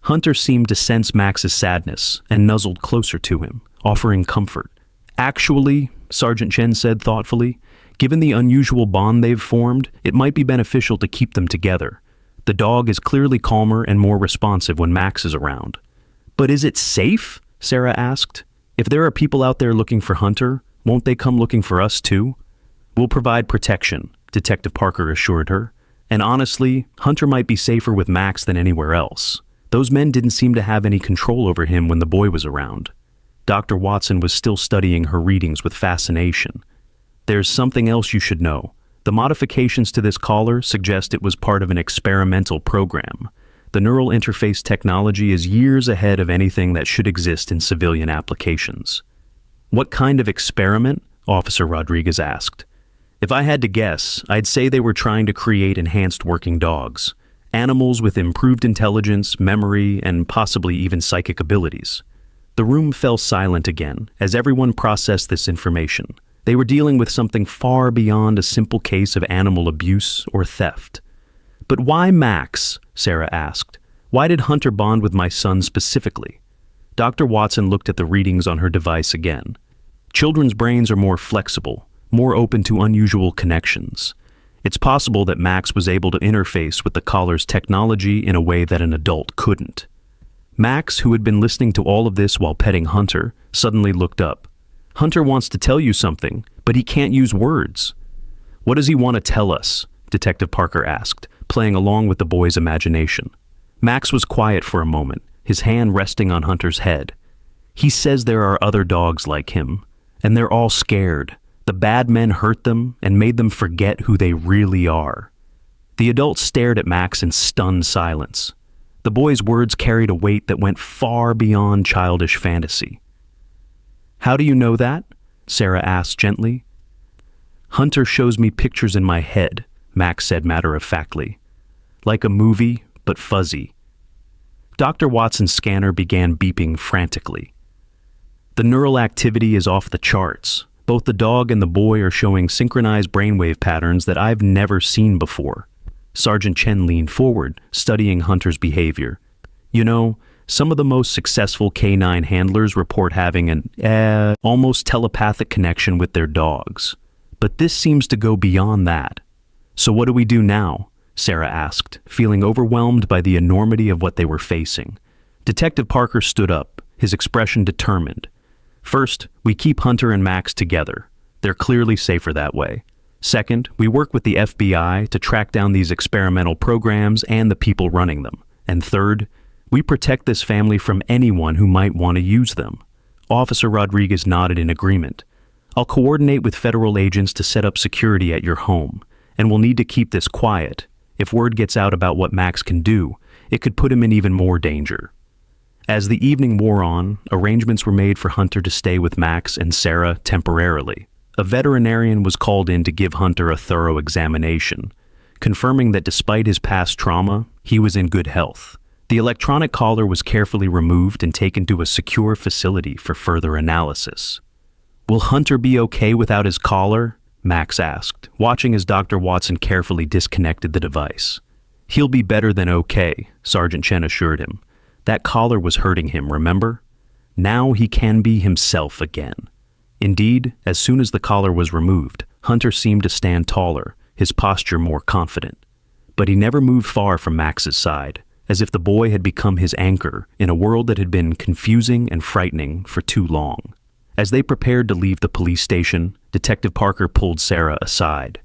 Speaker 1: Hunter seemed to sense Max's sadness and nuzzled closer to him, offering comfort. Actually, Sergeant Chen said thoughtfully, given the unusual bond they've formed, it might be beneficial to keep them together. The dog is clearly calmer and more responsive when Max is around. But is it safe? Sarah asked. If there are people out there looking for Hunter, won't they come looking for us too? We'll provide protection, Detective Parker assured her. And honestly, Hunter might be safer with Max than anywhere else. Those men didn't seem to have any control over him when the boy was around. Dr. Watson was still studying her readings with fascination. There's something else you should know. The modifications to this collar suggest it was part of an experimental program. The neural interface technology is years ahead of anything that should exist in civilian applications. What kind of experiment? Officer Rodriguez asked. If I had to guess, I'd say they were trying to create enhanced working dogs. Animals with improved intelligence, memory, and possibly even psychic abilities. The room fell silent again as everyone processed this information. They were dealing with something far beyond a simple case of animal abuse or theft. But why Max? Sarah asked. Why did Hunter bond with my son specifically? Dr. Watson looked at the readings on her device again. Children's brains are more flexible, more open to unusual connections. It's possible that Max was able to interface with the collar's technology in a way that an adult couldn't. Max, who had been listening to all of this while petting Hunter, suddenly looked up. Hunter wants to tell you something, but he can't use words. What does he want to tell us? Detective Parker asked, playing along with the boy's imagination. Max was quiet for a moment, his hand resting on Hunter's head. He says there are other dogs like him, and they're all scared. The bad men hurt them and made them forget who they really are. The adults stared at Max in stunned silence. The boy's words carried a weight that went far beyond childish fantasy. How do you know that? Sarah asked gently. Hunter shows me pictures in my head, Max said matter-of-factly. Like a movie, but fuzzy. Dr. Watson's scanner began beeping frantically. The neural activity is off the charts. Both the dog and the boy are showing synchronized brainwave patterns that I've never seen before. Sergeant Chen leaned forward, studying Hunter's behavior. You know, some of the most successful K9 handlers report having an almost telepathic connection with their dogs. But this seems to go beyond that. So what do we do now? Sarah asked, feeling overwhelmed by the enormity of what they were facing. Detective Parker stood up, his expression determined. First, we keep Hunter and Max together. They're clearly safer that way. Second, we work with the FBI to track down these experimental programs and the people running them. And third, we protect this family from anyone who might want to use them. Officer Rodriguez nodded in agreement. I'll coordinate with federal agents to set up security at your home, and we'll need to keep this quiet. If word gets out about what Max can do, it could put him in even more danger. As the evening wore on, arrangements were made for Hunter to stay with Max and Sarah temporarily. A veterinarian was called in to give Hunter a thorough examination, confirming that despite his past trauma, he was in good health. The electronic collar was carefully removed and taken to a secure facility for further analysis. Will Hunter be okay without his collar? Max asked, watching as Dr. Watson carefully disconnected the device. "He'll be better than okay," Sergeant Chen assured him. "That collar was hurting him, remember? Now he can be himself again." Indeed, as soon as the collar was removed, Hunter seemed to stand taller, his posture more confident. But he never moved far from Max's side, as if the boy had become his anchor in a world that had been confusing and frightening for too long. As they prepared to leave the police station, Detective Parker pulled Sarah aside.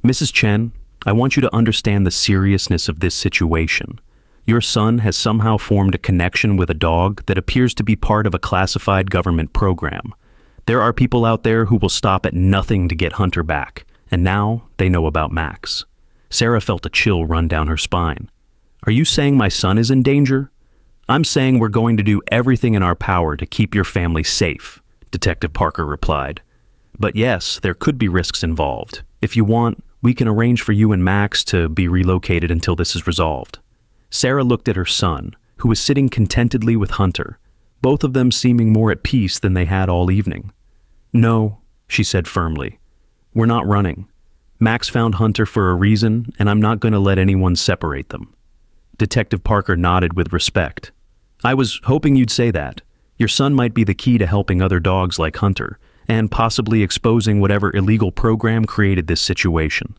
Speaker 1: "Mrs. Chen, I want you to understand the seriousness of this situation. Your son has somehow formed a connection with a dog that appears to be part of a classified government program. There are people out there who will stop at nothing to get Hunter back, and now they know about Max." Sarah felt a chill run down her spine. "Are you saying my son is in danger?" "I'm saying we're going to do everything in our power to keep your family safe," Detective Parker replied. "But yes, there could be risks involved. If you want, we can arrange for you and Max to be relocated until this is resolved." Sarah looked at her son, who was sitting contentedly with Hunter, both of them seeming more at peace than they had all evening. "No," she said firmly. "We're not running. Max found Hunter for a reason, and I'm not going to let anyone separate them." Detective Parker nodded with respect. "I was hoping you'd say that. Your son might be the key to helping other dogs like Hunter, and possibly exposing whatever illegal program created this situation."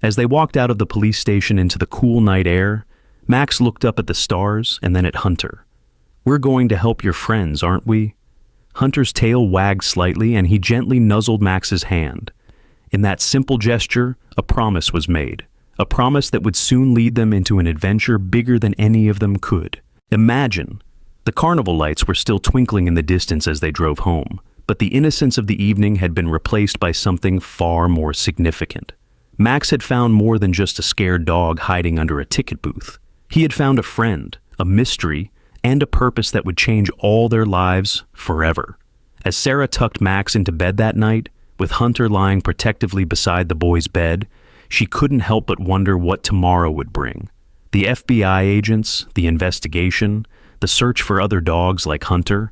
Speaker 1: As they walked out of the police station into the cool night air, Max looked up at the stars and then at Hunter. "We're going to help your friends, aren't we?" Hunter's tail wagged slightly and he gently nuzzled Max's hand. In that simple gesture, a promise was made. A promise that would soon lead them into an adventure bigger than any of them could. Imagine! The carnival lights were still twinkling in the distance as they drove home, but the innocence of the evening had been replaced by something far more significant. Max had found more than just a scared dog hiding under a ticket booth. He had found a friend, a mystery, and a purpose that would change all their lives forever. As Sarah tucked Max into bed that night, with Hunter lying protectively beside the boy's bed, she couldn't help but wonder what tomorrow would bring. The FBI agents, the investigation, the search for other dogs like Hunter,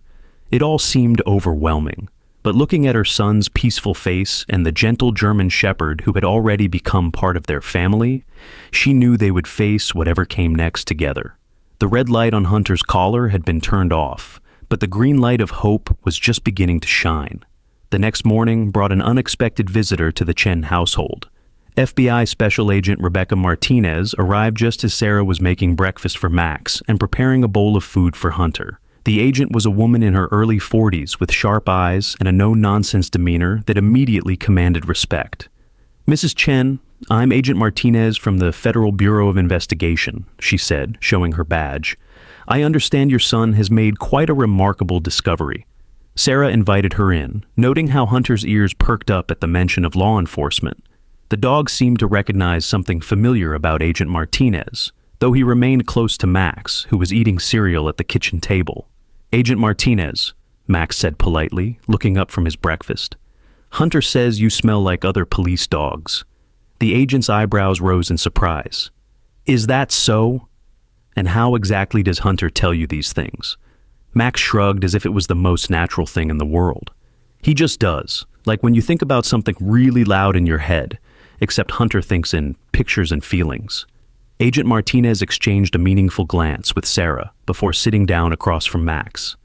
Speaker 1: it all seemed overwhelming. But looking at her son's peaceful face and the gentle German Shepherd who had already become part of their family, she knew they would face whatever came next together. The red light on Hunter's collar had been turned off, but the green light of hope was just beginning to shine. The next morning brought an unexpected visitor to the Chen household. FBI Special Agent Rebecca Martinez arrived just as Sarah was making breakfast for Max and preparing a bowl of food for Hunter. The agent was a woman in her early 40s with sharp eyes and a no-nonsense demeanor that immediately commanded respect. "Mrs. Chen, I'm Agent Martinez from the Federal Bureau of Investigation," she said, showing her badge. "I understand your son has made quite a remarkable discovery." Sarah invited her in, noting how Hunter's ears perked up at the mention of law enforcement. The dog seemed to recognize something familiar about Agent Martinez, though he remained close to Max, who was eating cereal at the kitchen table. "Agent Martinez," Max said politely, looking up from his breakfast. "Hunter says you smell like other police dogs." The agent's eyebrows rose in surprise. "Is that so? And how exactly does Hunter tell you these things?" Max shrugged as if it was the most natural thing in the world. "He just does, like when you think about something really loud in your head, except Hunter thinks in pictures and feelings." Agent Martinez exchanged a meaningful glance with Sarah before sitting down across from Max.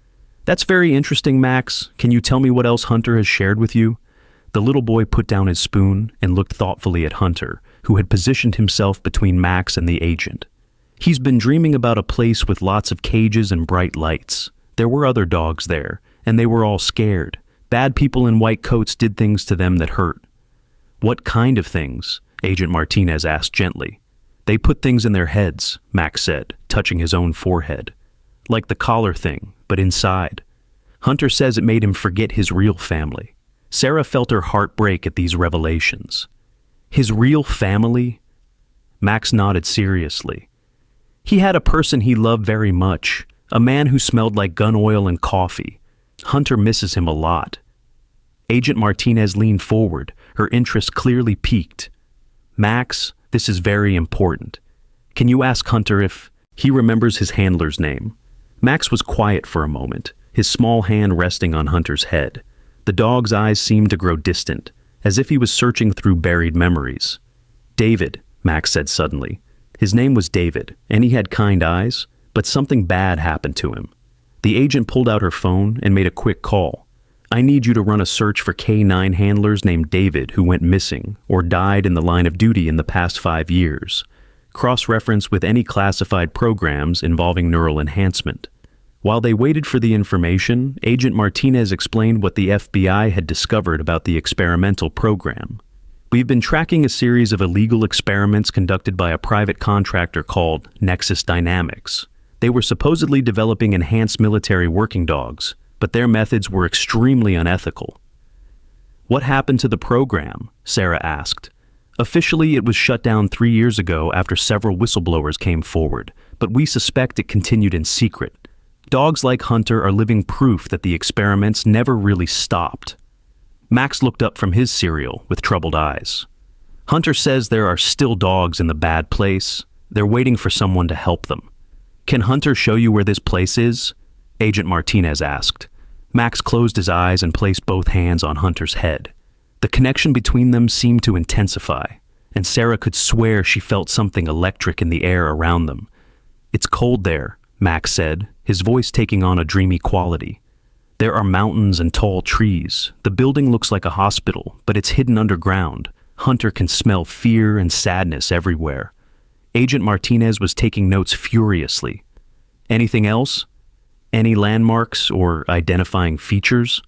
Speaker 1: "That's very interesting, Max. Can you tell me what else Hunter has shared with you?" The little boy put down his spoon and looked thoughtfully at Hunter, who had positioned himself between Max and the agent. "He's been dreaming about a place with lots of cages and bright lights. There were other dogs there, and they were all scared. Bad people in white coats did things to them that hurt." "What kind of things?" Agent Martinez asked gently. "They put things in their heads," Max said, touching his own forehead. "Like the collar thing, but inside. Hunter says it made him forget his real family." Sarah felt her heart break at these revelations. "His real family?" Max nodded seriously. "He had a person he loved very much, a man who smelled like gun oil and coffee. Hunter misses him a lot." Agent Martinez leaned forward, her interest clearly piqued. "Max, this is very important. Can you ask Hunter if he remembers his handler's name?" Max was quiet for a moment, his small hand resting on Hunter's head. The dog's eyes seemed to grow distant, as if he was searching through buried memories. "David," Max said suddenly. His name was David, and he had kind eyes, but something bad happened to him. The agent pulled out her phone and made a quick call. "I need you to run a search for K9 handlers named David who went missing or died in the line of duty in the past 5 years. Cross-reference with any classified programs involving neural enhancement." While they waited for the information, Agent Martinez explained what the FBI had discovered about the experimental program. "We've been tracking a series of illegal experiments conducted by a private contractor called Nexus Dynamics. They were supposedly developing enhanced military working dogs, but their methods were extremely unethical." "What happened to the program?" Sarah asked. "Officially, it was shut down 3 years ago after several whistleblowers came forward, but we suspect it continued in secret. Dogs like Hunter are living proof that the experiments never really stopped." Max looked up from his cereal with troubled eyes. "Hunter says there are still dogs in the bad place. They're waiting for someone to help them." "Can Hunter show you where this place is?" Agent Martinez asked. Max closed his eyes and placed both hands on Hunter's head. The connection between them seemed to intensify, and Sarah could swear she felt something electric in the air around them. "It's cold there," Max said, his voice taking on a dreamy quality. "There are mountains and tall trees. The building looks like a hospital, but it's hidden underground. Hunter can smell fear and sadness everywhere." Agent Martinez was taking notes furiously. "Anything else? Any landmarks or identifying features?"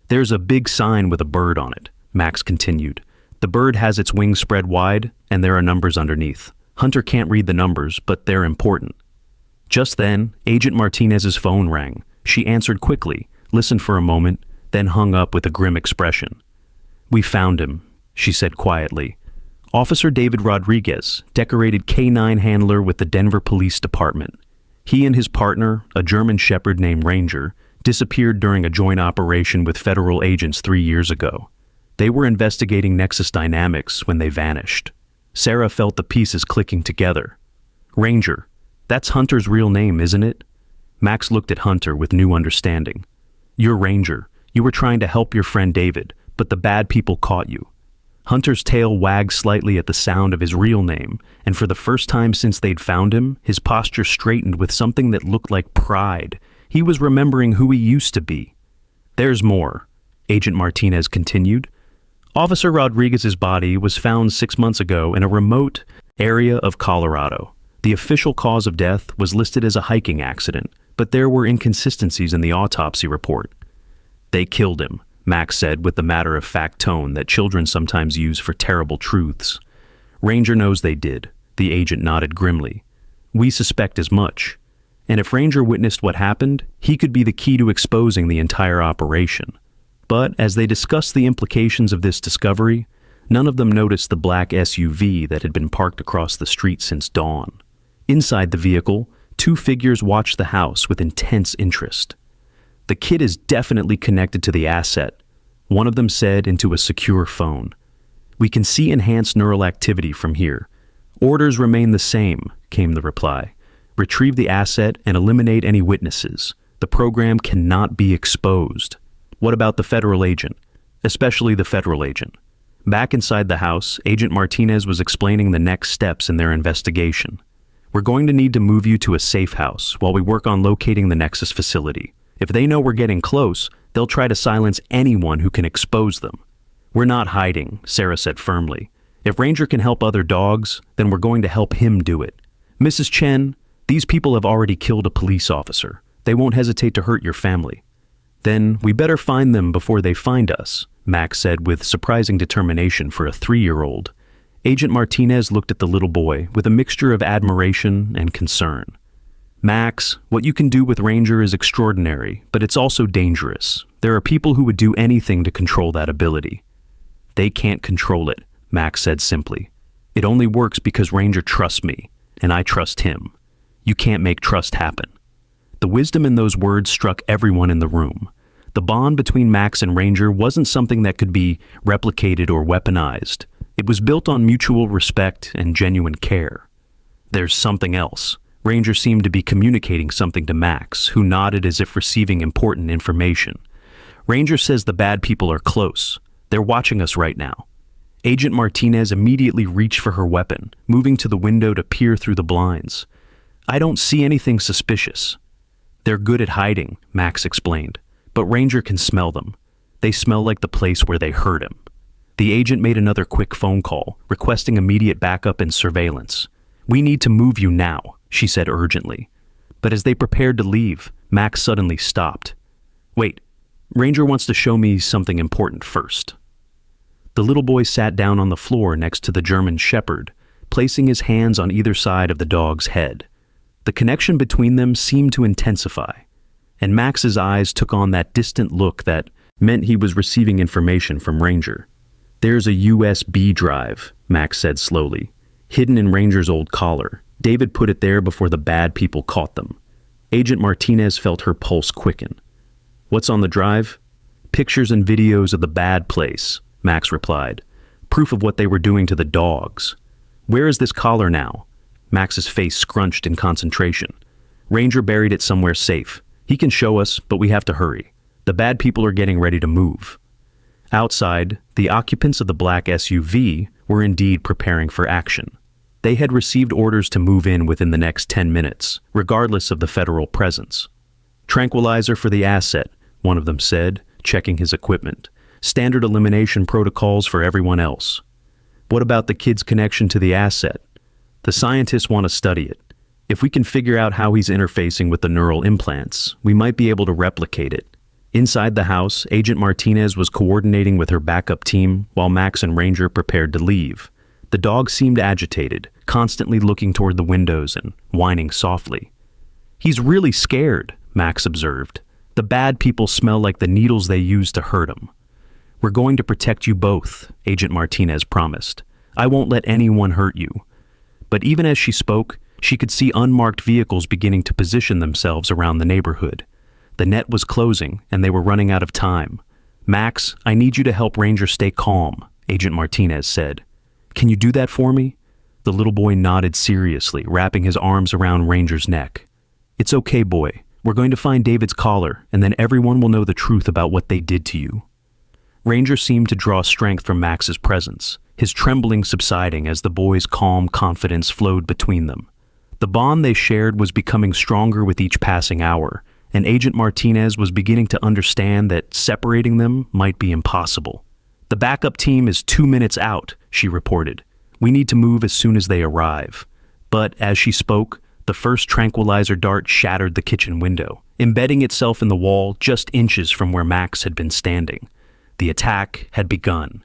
Speaker 1: "There's a big sign with a bird on it," Max continued. "The bird has its wings spread wide, and there are numbers underneath. Hunter can't read the numbers, but they're important." Just then, Agent Martinez's phone rang. She answered quickly, listened for a moment, then hung up with a grim expression. "We found him," she said quietly. "Officer David Rodriguez, decorated K9 handler with the Denver Police Department. He and his partner, a German Shepherd named Ranger, disappeared during a joint operation with federal agents 3 years ago. They were investigating Nexus Dynamics when they vanished." Sarah felt the pieces clicking together. "Ranger, that's Hunter's real name, isn't it?" Max looked at Hunter with new understanding. "You're Ranger. You were trying to help your friend David, but the bad people caught you." Hunter's tail wagged slightly at the sound of his real name, and for the first time since they'd found him, his posture straightened with something that looked like pride. He was remembering who he used to be. "There's more," Agent Martinez continued. "Officer Rodriguez's body was found 6 months ago in a remote area of Colorado. The official cause of death was listed as a hiking accident, but there were inconsistencies in the autopsy report." "They killed him," Max said with the matter-of-fact tone that children sometimes use for terrible truths. "Ranger knows they did," the agent nodded grimly. "We suspect as much. And if Ranger witnessed what happened, he could be the key to exposing the entire operation." But as they discussed the implications of this discovery, none of them noticed the black SUV that had been parked across the street since dawn. Inside the vehicle, 2 figures watched the house with intense interest. "The kid is definitely connected to the asset," one of them said into a secure phone. "We can see enhanced neural activity from here. Orders remain the same," came the reply. "Retrieve the asset and eliminate any witnesses. The program cannot be exposed." "What about the federal agent?" "Especially the federal agent." Back inside the house, Agent Martinez was explaining the next steps in their investigation. "We're going to need to move you to a safe house while we work on locating the Nexus facility. If they know we're getting close, they'll try to silence anyone who can expose them." "We're not hiding," Sarah said firmly. "If Ranger can help other dogs, then we're going to help him do it. Mrs. Chen, these people have already killed a police officer. They won't hesitate to hurt your family." "Then we better find them before they find us," Max said with surprising determination for a 3-year-old. Agent Martinez looked at the little boy with a mixture of admiration and concern. "Max, what you can do with Ranger is extraordinary, but it's also dangerous. There are people who would do anything to control that ability." "They can't control it," Max said simply. "It only works because Ranger trusts me, and I trust him. You can't make trust happen." The wisdom in those words struck everyone in the room. The bond between Max and Ranger wasn't something that could be replicated or weaponized. It was built on mutual respect and genuine care. "There's something else." Ranger seemed to be communicating something to Max, who nodded as if receiving important information. "Ranger says the bad people are close. They're watching us right now. Agent Martinez immediately reached for her weapon, moving to the window to peer through the blinds. I don't see anything suspicious. They're good at hiding, Max explained, but Ranger can smell them. They smell like the place where they hurt him. The agent made another quick phone call, requesting immediate backup and surveillance. We need to move you now, she said urgently. But as they prepared to leave, Max suddenly stopped. Wait, Ranger wants to show me something important first. The little boy sat down on the floor next to the German Shepherd, placing his hands on either side of the dog's head. The connection between them seemed to intensify, and Max's eyes took on that distant look that meant he was receiving information from Ranger. There's a USB drive, Max said slowly, hidden in Ranger's old collar. David put it there before the bad people caught them. Agent Martinez felt her pulse quicken. What's on the drive? Pictures and videos of the bad place, Max replied. Proof of what they were doing to the dogs. Where is this collar now? Max's face scrunched in concentration. Ranger buried it somewhere safe. He can show us, but we have to hurry. The bad people are getting ready to move. Outside, the occupants of the black SUV were indeed preparing for action. They had received orders to move in within the next 10 minutes, regardless of the federal presence. Tranquilizer for the asset, one of them said, checking his equipment. Standard elimination protocols for everyone else. What about the kid's connection to the asset? The scientists want to study it. If we can figure out how he's interfacing with the neural implants, we might be able to replicate it. Inside the house, Agent Martinez was coordinating with her backup team while Max and Ranger prepared to leave. The dog seemed agitated, constantly looking toward the windows and whining softly. He's really scared, Max observed. The bad people smell like the needles they used to hurt him. We're going to protect you both, Agent Martinez promised. I won't let anyone hurt you. But even as she spoke, she could see unmarked vehicles beginning to position themselves around the neighborhood. The net was closing, and they were running out of time. Max, I need you to help Ranger stay calm, Agent Martinez said. Can you do that for me? The little boy nodded seriously, wrapping his arms around Ranger's neck. It's okay, boy. We're going to find David's collar, and then everyone will know the truth about what they did to you. Ranger seemed to draw strength from Max's presence, his trembling subsiding as the boy's calm confidence flowed between them. The bond they shared was becoming stronger with each passing hour, and Agent Martinez was beginning to understand that separating them might be impossible. The backup team is 2 minutes out, she reported. We need to move as soon as they arrive. But as she spoke, the first tranquilizer dart shattered the kitchen window, embedding itself in the wall just inches from where Max had been standing. The attack had begun.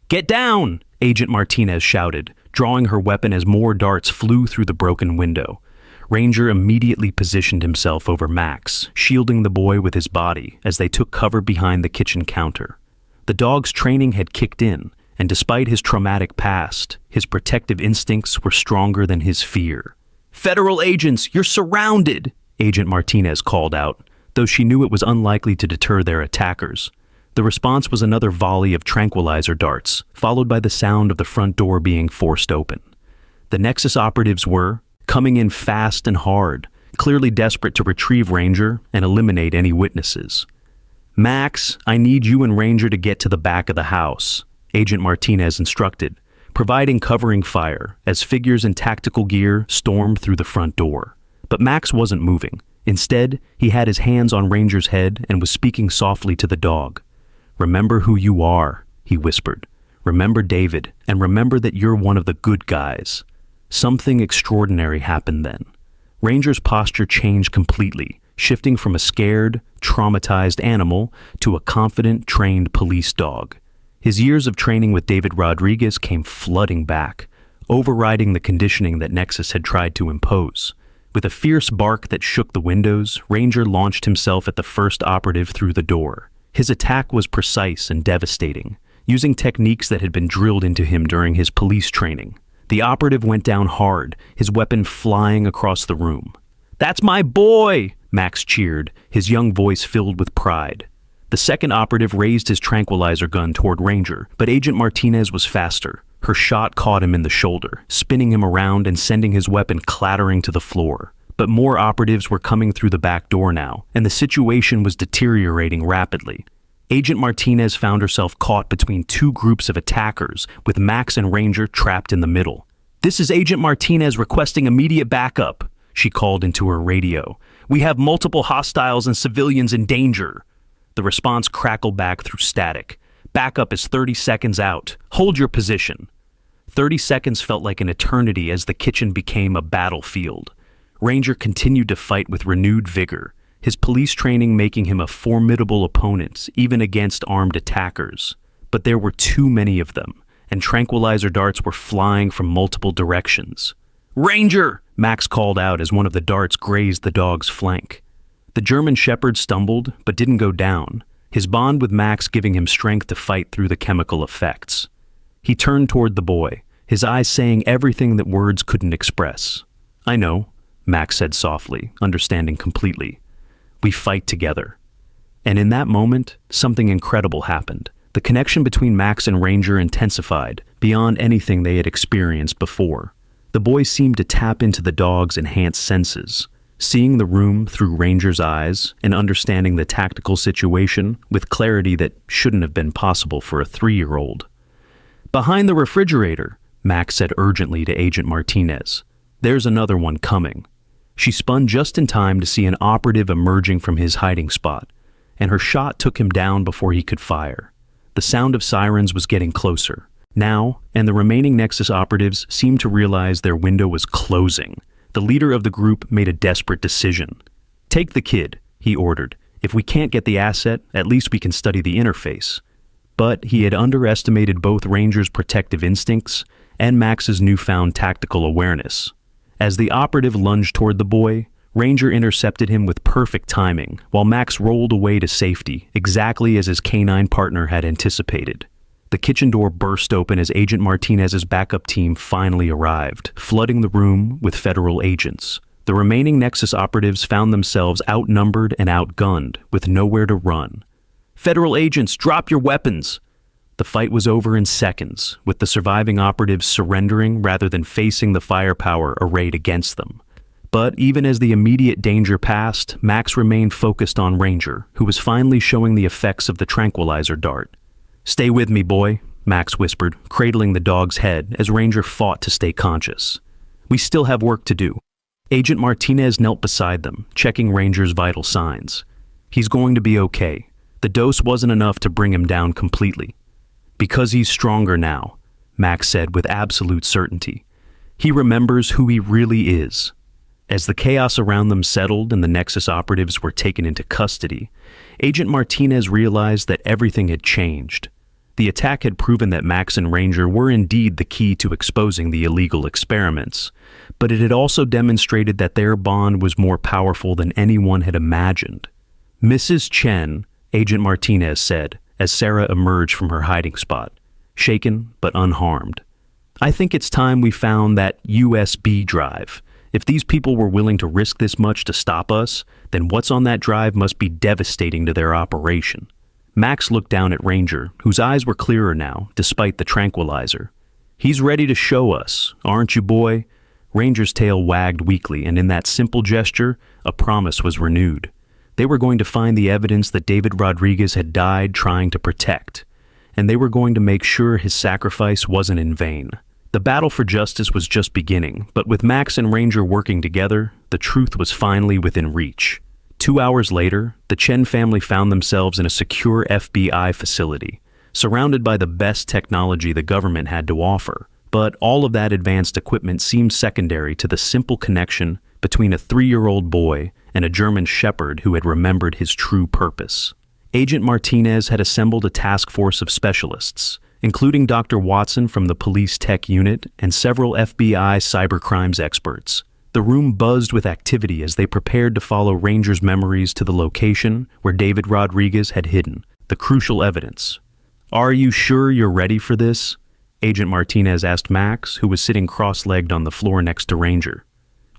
Speaker 1: Get down! Agent Martinez shouted, drawing her weapon as more darts flew through the broken window. Ranger immediately positioned himself over Max, shielding the boy with his body as they took cover behind the kitchen counter. The dog's training had kicked in, and despite his traumatic past, his protective instincts were stronger than his fear. Federal agents, you're surrounded! Agent Martinez called out, though she knew it was unlikely to deter their attackers. The response was another volley of tranquilizer darts, followed by the sound of the front door being forced open. The Nexus operatives were coming in fast and hard, clearly desperate to retrieve Ranger and eliminate any witnesses. Max, I need you and Ranger to get to the back of the house, Agent Martinez instructed, providing covering fire as figures in tactical gear stormed through the front door. But Max wasn't moving. Instead, he had his hands on Ranger's head and was speaking softly to the dog. Remember who you are, he whispered. Remember David, and remember that you're one of the good guys. Something extraordinary happened then. Ranger's posture changed completely, shifting from a scared, traumatized animal to a confident, trained police dog. His years of training with David Rodriguez came flooding back, overriding the conditioning that Nexus had tried to impose. With a fierce bark that shook the windows, Ranger launched himself at the first operative through the door. His attack was precise and devastating, using techniques that had been drilled into him during his police training. The operative went down hard, his weapon flying across the room. "That's my boy!" Max cheered, his young voice filled with pride. The second operative raised his tranquilizer gun toward Ranger, but Agent Martinez was faster. Her shot caught him in the shoulder, spinning him around and sending his weapon clattering to the floor. But more operatives were coming through the back door now, and the situation was deteriorating rapidly. Agent Martinez found herself caught between two groups of attackers, with Max and Ranger trapped in the middle. "This is Agent Martinez requesting immediate backup," she called into her radio. "We have multiple hostiles and civilians in danger." The response crackled back through static. "Backup is 30 seconds out. Hold your position." 30 seconds felt like an eternity as the kitchen became a battlefield. Ranger continued to fight with renewed vigor, his police training making him a formidable opponent, even against armed attackers. But there were too many of them, and tranquilizer darts were flying from multiple directions. "Ranger!" Max called out as one of the darts grazed the dog's flank. The German Shepherd stumbled, but didn't go down, his bond with Max giving him strength to fight through the chemical effects. He turned toward the boy, his eyes saying everything that words couldn't express. "I know," Max said softly, understanding completely. "We fight together." And in that moment, something incredible happened. The connection between Max and Ranger intensified, beyond anything they had experienced before. The boy seemed to tap into the dog's enhanced senses, seeing the room through Ranger's eyes and understanding the tactical situation with clarity that shouldn't have been possible for a 3-year-old. "Behind the refrigerator," Max said urgently to Agent Martinez. "There's another one coming." She spun just in time to see an operative emerging from his hiding spot, and her shot took him down before he could fire. The sound of sirens was getting closer now, and the remaining Nexus operatives seemed to realize their window was closing. The leader of the group made a desperate decision. "Take the kid," he ordered. "If we can't get the asset, at least we can study the interface." But he had underestimated both Ranger's protective instincts and Max's newfound tactical awareness. As the operative lunged toward the boy, Ranger intercepted him with perfect timing, while Max rolled away to safety, exactly as his canine partner had anticipated. The kitchen door burst open as Agent Martinez's backup team finally arrived, flooding the room with federal agents. The remaining Nexus operatives found themselves outnumbered and outgunned, with nowhere to run. "Federal agents, drop your weapons!" The fight was over in seconds, with the surviving operatives surrendering rather than facing the firepower arrayed against them. But even as the immediate danger passed, Max remained focused on Ranger, who was finally showing the effects of the tranquilizer dart. "Stay with me, boy," Max whispered, cradling the dog's head as Ranger fought to stay conscious. "We still have work to do." Agent Martinez knelt beside them, checking Ranger's vital signs. "He's going to be okay. The dose wasn't enough to bring him down completely." "Because he's stronger now," Max said with absolute certainty. "He remembers who he really is." As the chaos around them settled and the Nexus operatives were taken into custody, Agent Martinez realized that everything had changed. The attack had proven that Max and Ranger were indeed the key to exposing the illegal experiments, but it had also demonstrated that their bond was more powerful than anyone had imagined. "Mrs. Chen," Agent Martinez said, as Sarah emerged from her hiding spot, shaken but unharmed. "I think it's time we found that USB drive. If these people were willing to risk this much to stop us, then what's on that drive must be devastating to their operation." Max looked down at Ranger, whose eyes were clearer now, despite the tranquilizer. "He's ready to show us, aren't you, boy?" Ranger's tail wagged weakly, and in that simple gesture, a promise was renewed. They were going to find the evidence that David Rodriguez had died trying to protect, and they were going to make sure his sacrifice wasn't in vain. The battle for justice was just beginning, but with Max and Ranger working together, the truth was finally within reach. 2 hours later, the Chen family found themselves in a secure FBI facility, surrounded by the best technology the government had to offer. But all of that advanced equipment seemed secondary to the simple connection between a 3-year-old boy and a German Shepherd who had remembered his true purpose. Agent Martinez had assembled a task force of specialists, including Dr. Watson from the police tech unit and several FBI cybercrimes experts. The room buzzed with activity as they prepared to follow Ranger's memories to the location where David Rodriguez had hidden the crucial evidence. "Are you sure you're ready for this?" Agent Martinez asked Max, who was sitting cross-legged on the floor next to Ranger.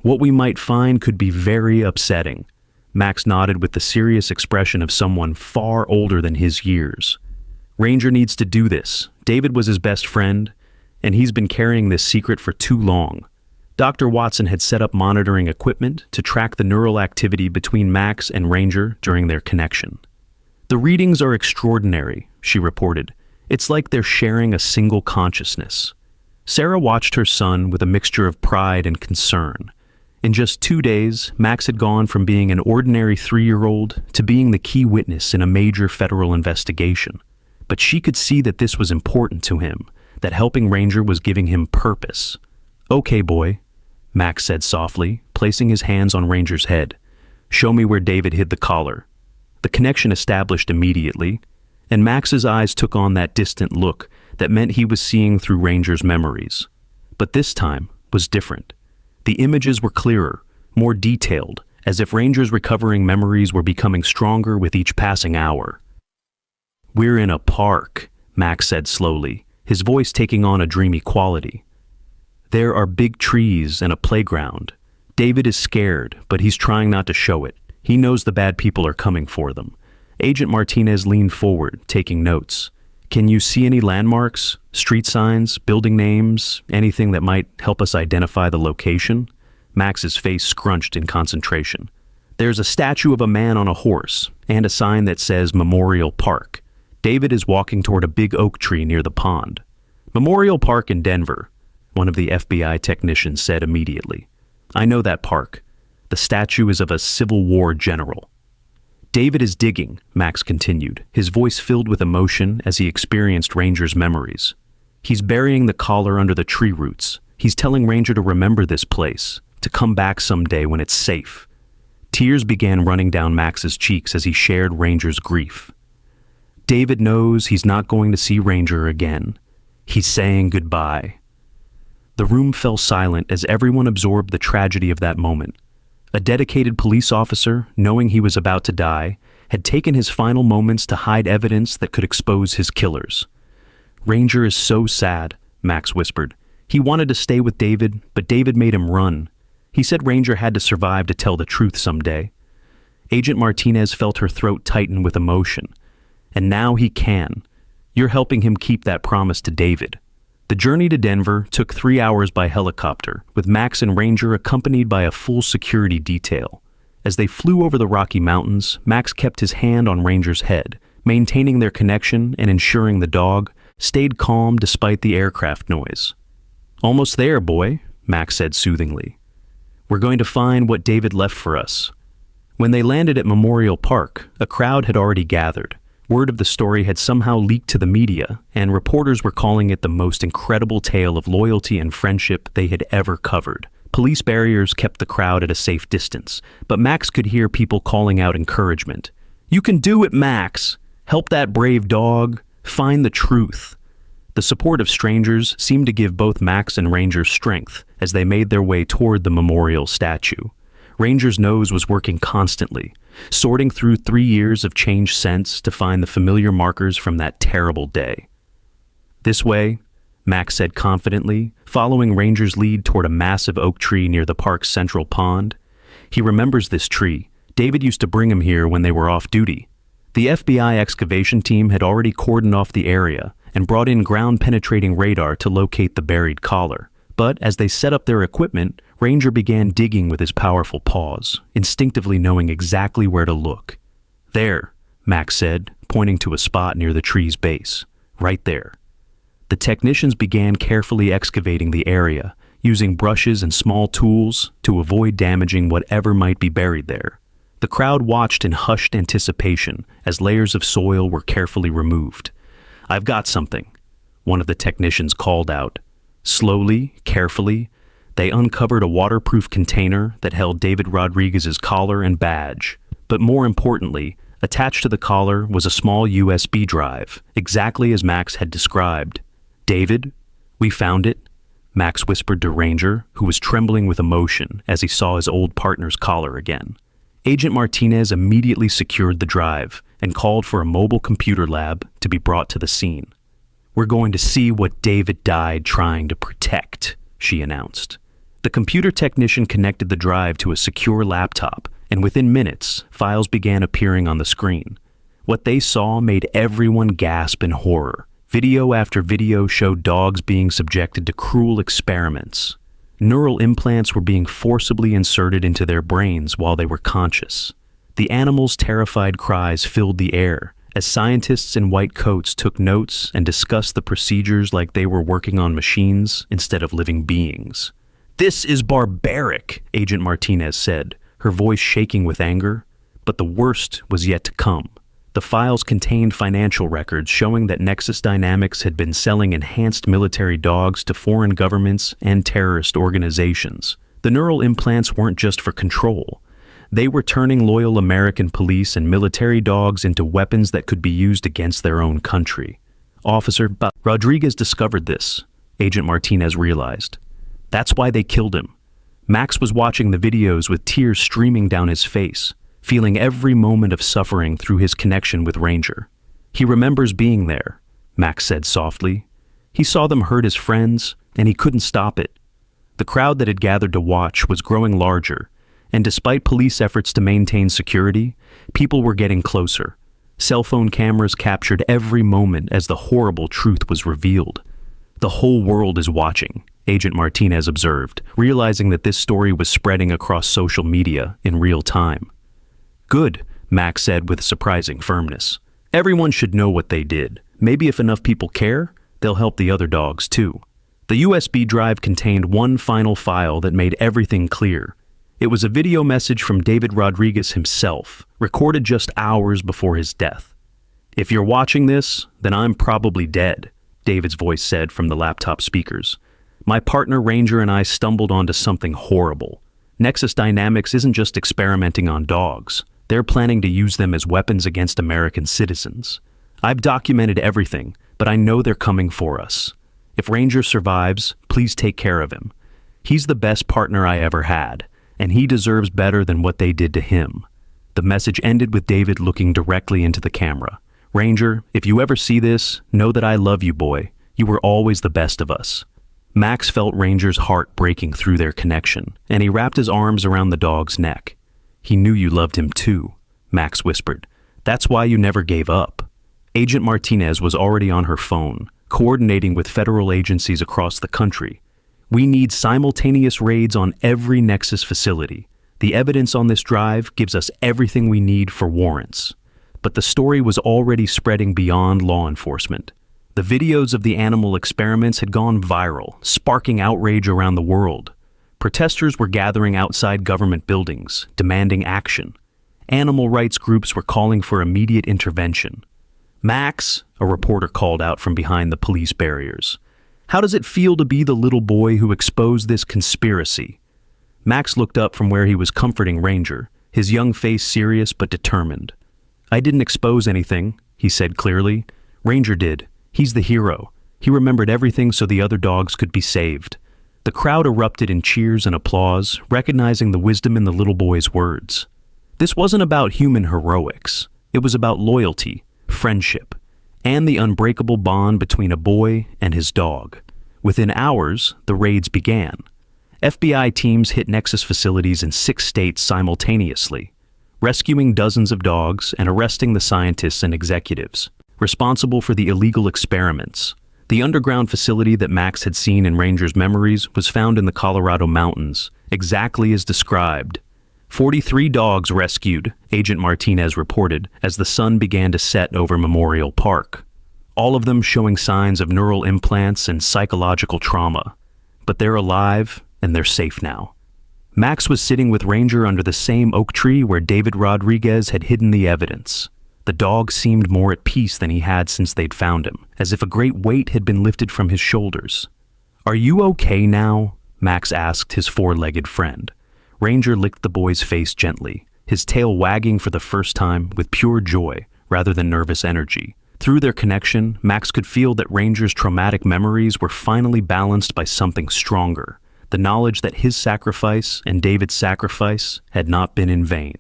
Speaker 1: "What we might find could be very upsetting." Max nodded with the serious expression of someone far older than his years. "Ranger needs to do this. David was his best friend, and he's been carrying this secret for too long." Dr. Watson had set up monitoring equipment to track the neural activity between Max and Ranger during their connection. "The readings are extraordinary," she reported. "It's like they're sharing a single consciousness." Sarah watched her son with a mixture of pride and concern. In just 2 days, Max had gone from being an ordinary 3-year-old to being the key witness in a major federal investigation. But she could see that this was important to him, that helping Ranger was giving him purpose. "Okay, boy," Max said softly, placing his hands on Ranger's head. "Show me where David hid the collar." The connection established immediately, and Max's eyes took on that distant look that meant he was seeing through Ranger's memories. But this time was different. The images were clearer, more detailed, as if Ranger's recovering memories were becoming stronger with each passing hour. "We're in a park," Max said slowly, his voice taking on a dreamy quality. "There are big trees and a playground. David is scared, but he's trying not to show it. He knows the bad people are coming for them." Agent Martinez leaned forward, taking notes. "Can you see any landmarks, street signs, building names, anything that might help us identify the location?" Max's face scrunched in concentration. "There's a statue of a man on a horse, and a sign that says Memorial Park. David is walking toward a big oak tree near the pond." "Memorial Park in Denver," one of the FBI technicians said immediately. "I know that park. The statue is of a Civil War general." "David is digging," Max continued, his voice filled with emotion as he experienced Ranger's memories. "He's burying the collar under the tree roots. He's telling Ranger to remember this place, to come back someday when it's safe." Tears began running down Max's cheeks as he shared Ranger's grief. "David knows he's not going to see Ranger again. He's saying goodbye." The room fell silent as everyone absorbed the tragedy of that moment. A dedicated police officer, knowing he was about to die, had taken his final moments to hide evidence that could expose his killers. "Ranger is so sad," Max whispered. "He wanted to stay with David, but David made him run. He said Ranger had to survive to tell the truth someday." Agent Martinez felt her throat tighten with emotion. "And now he can. You're helping him keep that promise to David." The journey to Denver took 3 hours by helicopter, with Max and Ranger accompanied by a full security detail. As they flew over the Rocky Mountains, Max kept his hand on Ranger's head, maintaining their connection and ensuring the dog stayed calm despite the aircraft noise. "Almost there, boy," Max said soothingly. "We're going to find what David left for us." When they landed at Memorial Park, a crowd had already gathered. Word of the story had somehow leaked to the media, and reporters were calling it the most incredible tale of loyalty and friendship they had ever covered. Police barriers kept the crowd at a safe distance, but Max could hear people calling out encouragement. "You can do it, Max! Help that brave dog! Find the truth!" The support of strangers seemed to give both Max and Ranger strength as they made their way toward the memorial statue. Ranger's nose was working constantly, sorting through 3 years of changed scents to find the familiar markers from that terrible day. "This way," Max said confidently, following Ranger's lead toward a massive oak tree near the park's central pond. He remembers this tree. David used to bring him here when they were off duty. The FBI excavation team had already cordoned off the area and brought in ground-penetrating radar to locate the buried collar. But as they set up their equipment, Ranger began digging with his powerful paws, instinctively knowing exactly where to look. "There," Max said, pointing to a spot near the tree's base. "Right there." The technicians began carefully excavating the area, using brushes and small tools to avoid damaging whatever might be buried there. The crowd watched in hushed anticipation as layers of soil were carefully removed. "I've got something," one of the technicians called out. Slowly, carefully, they uncovered a waterproof container that held David Rodriguez's collar and badge. But more importantly, attached to the collar was a small USB drive, exactly as Max had described. "David, we found it," Max whispered to Ranger, who was trembling with emotion as he saw his old partner's collar again. Agent Martinez immediately secured the drive and called for a mobile computer lab to be brought to the scene. "We're going to see what David died trying to protect," she announced. The computer technician connected the drive to a secure laptop, and within minutes, files began appearing on the screen. What they saw made everyone gasp in horror. Video after video showed dogs being subjected to cruel experiments. Neural implants were being forcibly inserted into their brains while they were conscious. The animals' terrified cries filled the air as scientists in white coats took notes and discussed the procedures like they were working on machines instead of living beings. "This is barbaric," Agent Martinez said, her voice shaking with anger. But the worst was yet to come. The files contained financial records showing that Nexus Dynamics had been selling enhanced military dogs to foreign governments and terrorist organizations. The neural implants weren't just for control. They were turning loyal American police and military dogs into weapons that could be used against their own country. Officer Rodriguez discovered this, Agent Martinez realized. That's why they killed him. Max was watching the videos with tears streaming down his face, feeling every moment of suffering through his connection with Ranger. He remembers being there, Max said softly. He saw them hurt his friends, and he couldn't stop it. The crowd that had gathered to watch was growing larger, and despite police efforts to maintain security, people were getting closer. Cell phone cameras captured every moment as the horrible truth was revealed. "The whole world is watching," Agent Martinez observed, realizing that this story was spreading across social media in real time. "Good," Max said with surprising firmness. "Everyone should know what they did. Maybe if enough people care, they'll help the other dogs too." The USB drive contained one final file that made everything clear. It was a video message from David Rodriguez himself, recorded just hours before his death. "If you're watching this, then I'm probably dead," David's voice said from the laptop speakers. "My partner Ranger and I stumbled onto something horrible. Nexus Dynamics isn't just experimenting on dogs. They're planning to use them as weapons against American citizens. I've documented everything, but I know they're coming for us. If Ranger survives, please take care of him. He's the best partner I ever had, and he deserves better than what they did to him." The message ended with David looking directly into the camera. "Ranger, if you ever see this, know that I love you, boy. You were always the best of us." Max felt Ranger's heart breaking through their connection, and he wrapped his arms around the dog's neck. "He knew you loved him too," Max whispered. "That's why you never gave up." Agent Martinez was already on her phone, coordinating with federal agencies across the country. "We need simultaneous raids on every Nexus facility. The evidence on this drive gives us everything we need for warrants." But the story was already spreading beyond law enforcement. The videos of the animal experiments had gone viral, sparking outrage around the world. Protesters were gathering outside government buildings, demanding action. Animal rights groups were calling for immediate intervention. "Max," a reporter called out from behind the police barriers, "how does it feel to be the little boy who exposed this conspiracy?" Max looked up from where he was comforting Ranger, his young face serious but determined. "I didn't expose anything," he said clearly. "Ranger did. He's the hero. He remembered everything so the other dogs could be saved." The crowd erupted in cheers and applause, recognizing the wisdom in the little boy's words. This wasn't about human heroics. It was about loyalty, friendship, and the unbreakable bond between a boy and his dog. Within hours, the raids began. FBI teams hit Nexus facilities in 6 states simultaneously, rescuing dozens of dogs and arresting the scientists and executives responsible for the illegal experiments. The underground facility that Max had seen in Ranger's memories was found in the Colorado mountains, exactly as described. 43 dogs rescued, Agent Martinez reported, as the sun began to set over Memorial Park. All of them showing signs of neural implants and psychological trauma. But they're alive, and they're safe now. Max was sitting with Ranger under the same oak tree where David Rodriguez had hidden the evidence. The dog seemed more at peace than he had since they'd found him, as if a great weight had been lifted from his shoulders. "Are you okay now?" Max asked his 4-legged friend. Ranger licked the boy's face gently, his tail wagging for the first time with pure joy rather than nervous energy. Through their connection, Max could feel that Ranger's traumatic memories were finally balanced by something stronger, the knowledge that his sacrifice and David's sacrifice had not been in vain.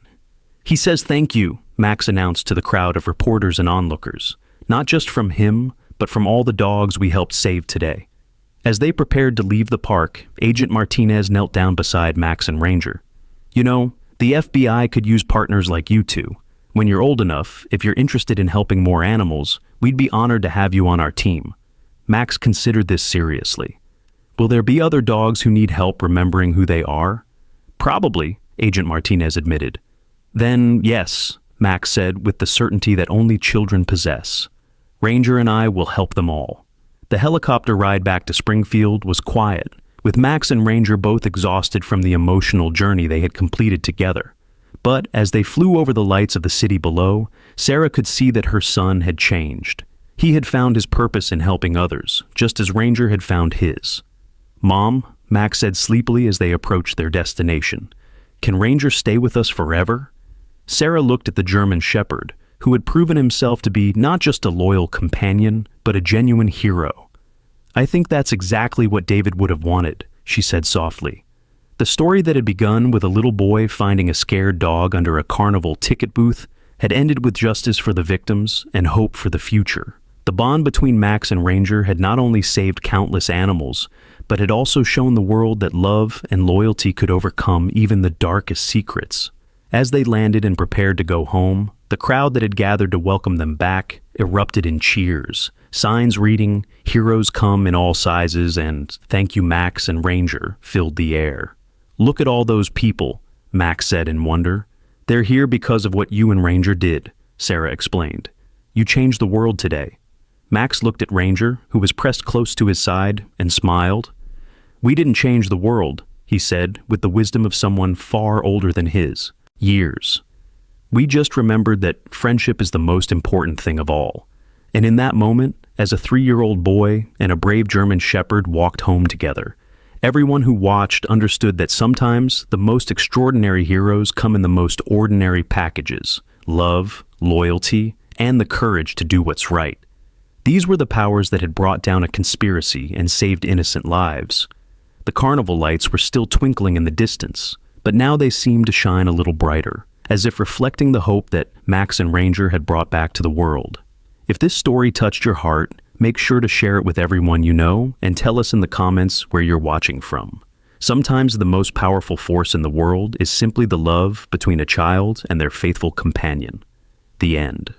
Speaker 1: "He says thank you," Max announced to the crowd of reporters and onlookers, "not just from him, but from all the dogs we helped save today." As they prepared to leave the park, Agent Martinez knelt down beside Max and Ranger. "You know, the FBI could use partners like you two. When you're old enough, if you're interested in helping more animals, we'd be honored to have you on our team." Max considered this seriously. "Will there be other dogs who need help remembering who they are?" "Probably," Agent Martinez admitted. "Then, yes," Max said with the certainty that only children possess. Ranger and I will help them all. The helicopter ride back to Springfield was quiet, with Max and Ranger both exhausted from the emotional journey they had completed together. But as they flew over the lights of the city below, Sarah could see that her son had changed. He had found his purpose in helping others, just as Ranger had found his. "Mom," Max said sleepily as they approached their destination, "can Ranger stay with us forever?" Sarah looked at the German Shepherd, who had proven himself to be not just a loyal companion, but a genuine hero. "I think that's exactly what David would have wanted," she said softly. The story that had begun with a little boy finding a scared dog under a carnival ticket booth had ended with justice for the victims and hope for the future. The bond between Max and Ranger had not only saved countless animals, but had also shown the world that love and loyalty could overcome even the darkest secrets. As they landed and prepared to go home, the crowd that had gathered to welcome them back erupted in cheers, signs reading, "Heroes come in all sizes," and "Thank you, Max and Ranger," filled the air. "Look at all those people," Max said in wonder. "They're here because of what you and Ranger did," Sarah explained. "You changed the world today." Max looked at Ranger, who was pressed close to his side, and smiled. "We didn't change the world," he said, with the wisdom of someone far older than his. "Years. We just remembered that friendship is the most important thing of all." And in that moment, as a 3-year-old boy and a brave German Shepherd walked home together, everyone who watched understood that sometimes the most extraordinary heroes come in the most ordinary packages: love, loyalty, and the courage to do what's right. These were the powers that had brought down a conspiracy and saved innocent lives. The carnival lights were still twinkling in the distance, but now they seemed to shine a little brighter, as if reflecting the hope that Max and Ranger had brought back to the world. If this story touched your heart, make sure to share it with everyone you know and tell us in the comments where you're watching from. Sometimes the most powerful force in the world is simply the love between a child and their faithful companion. The end.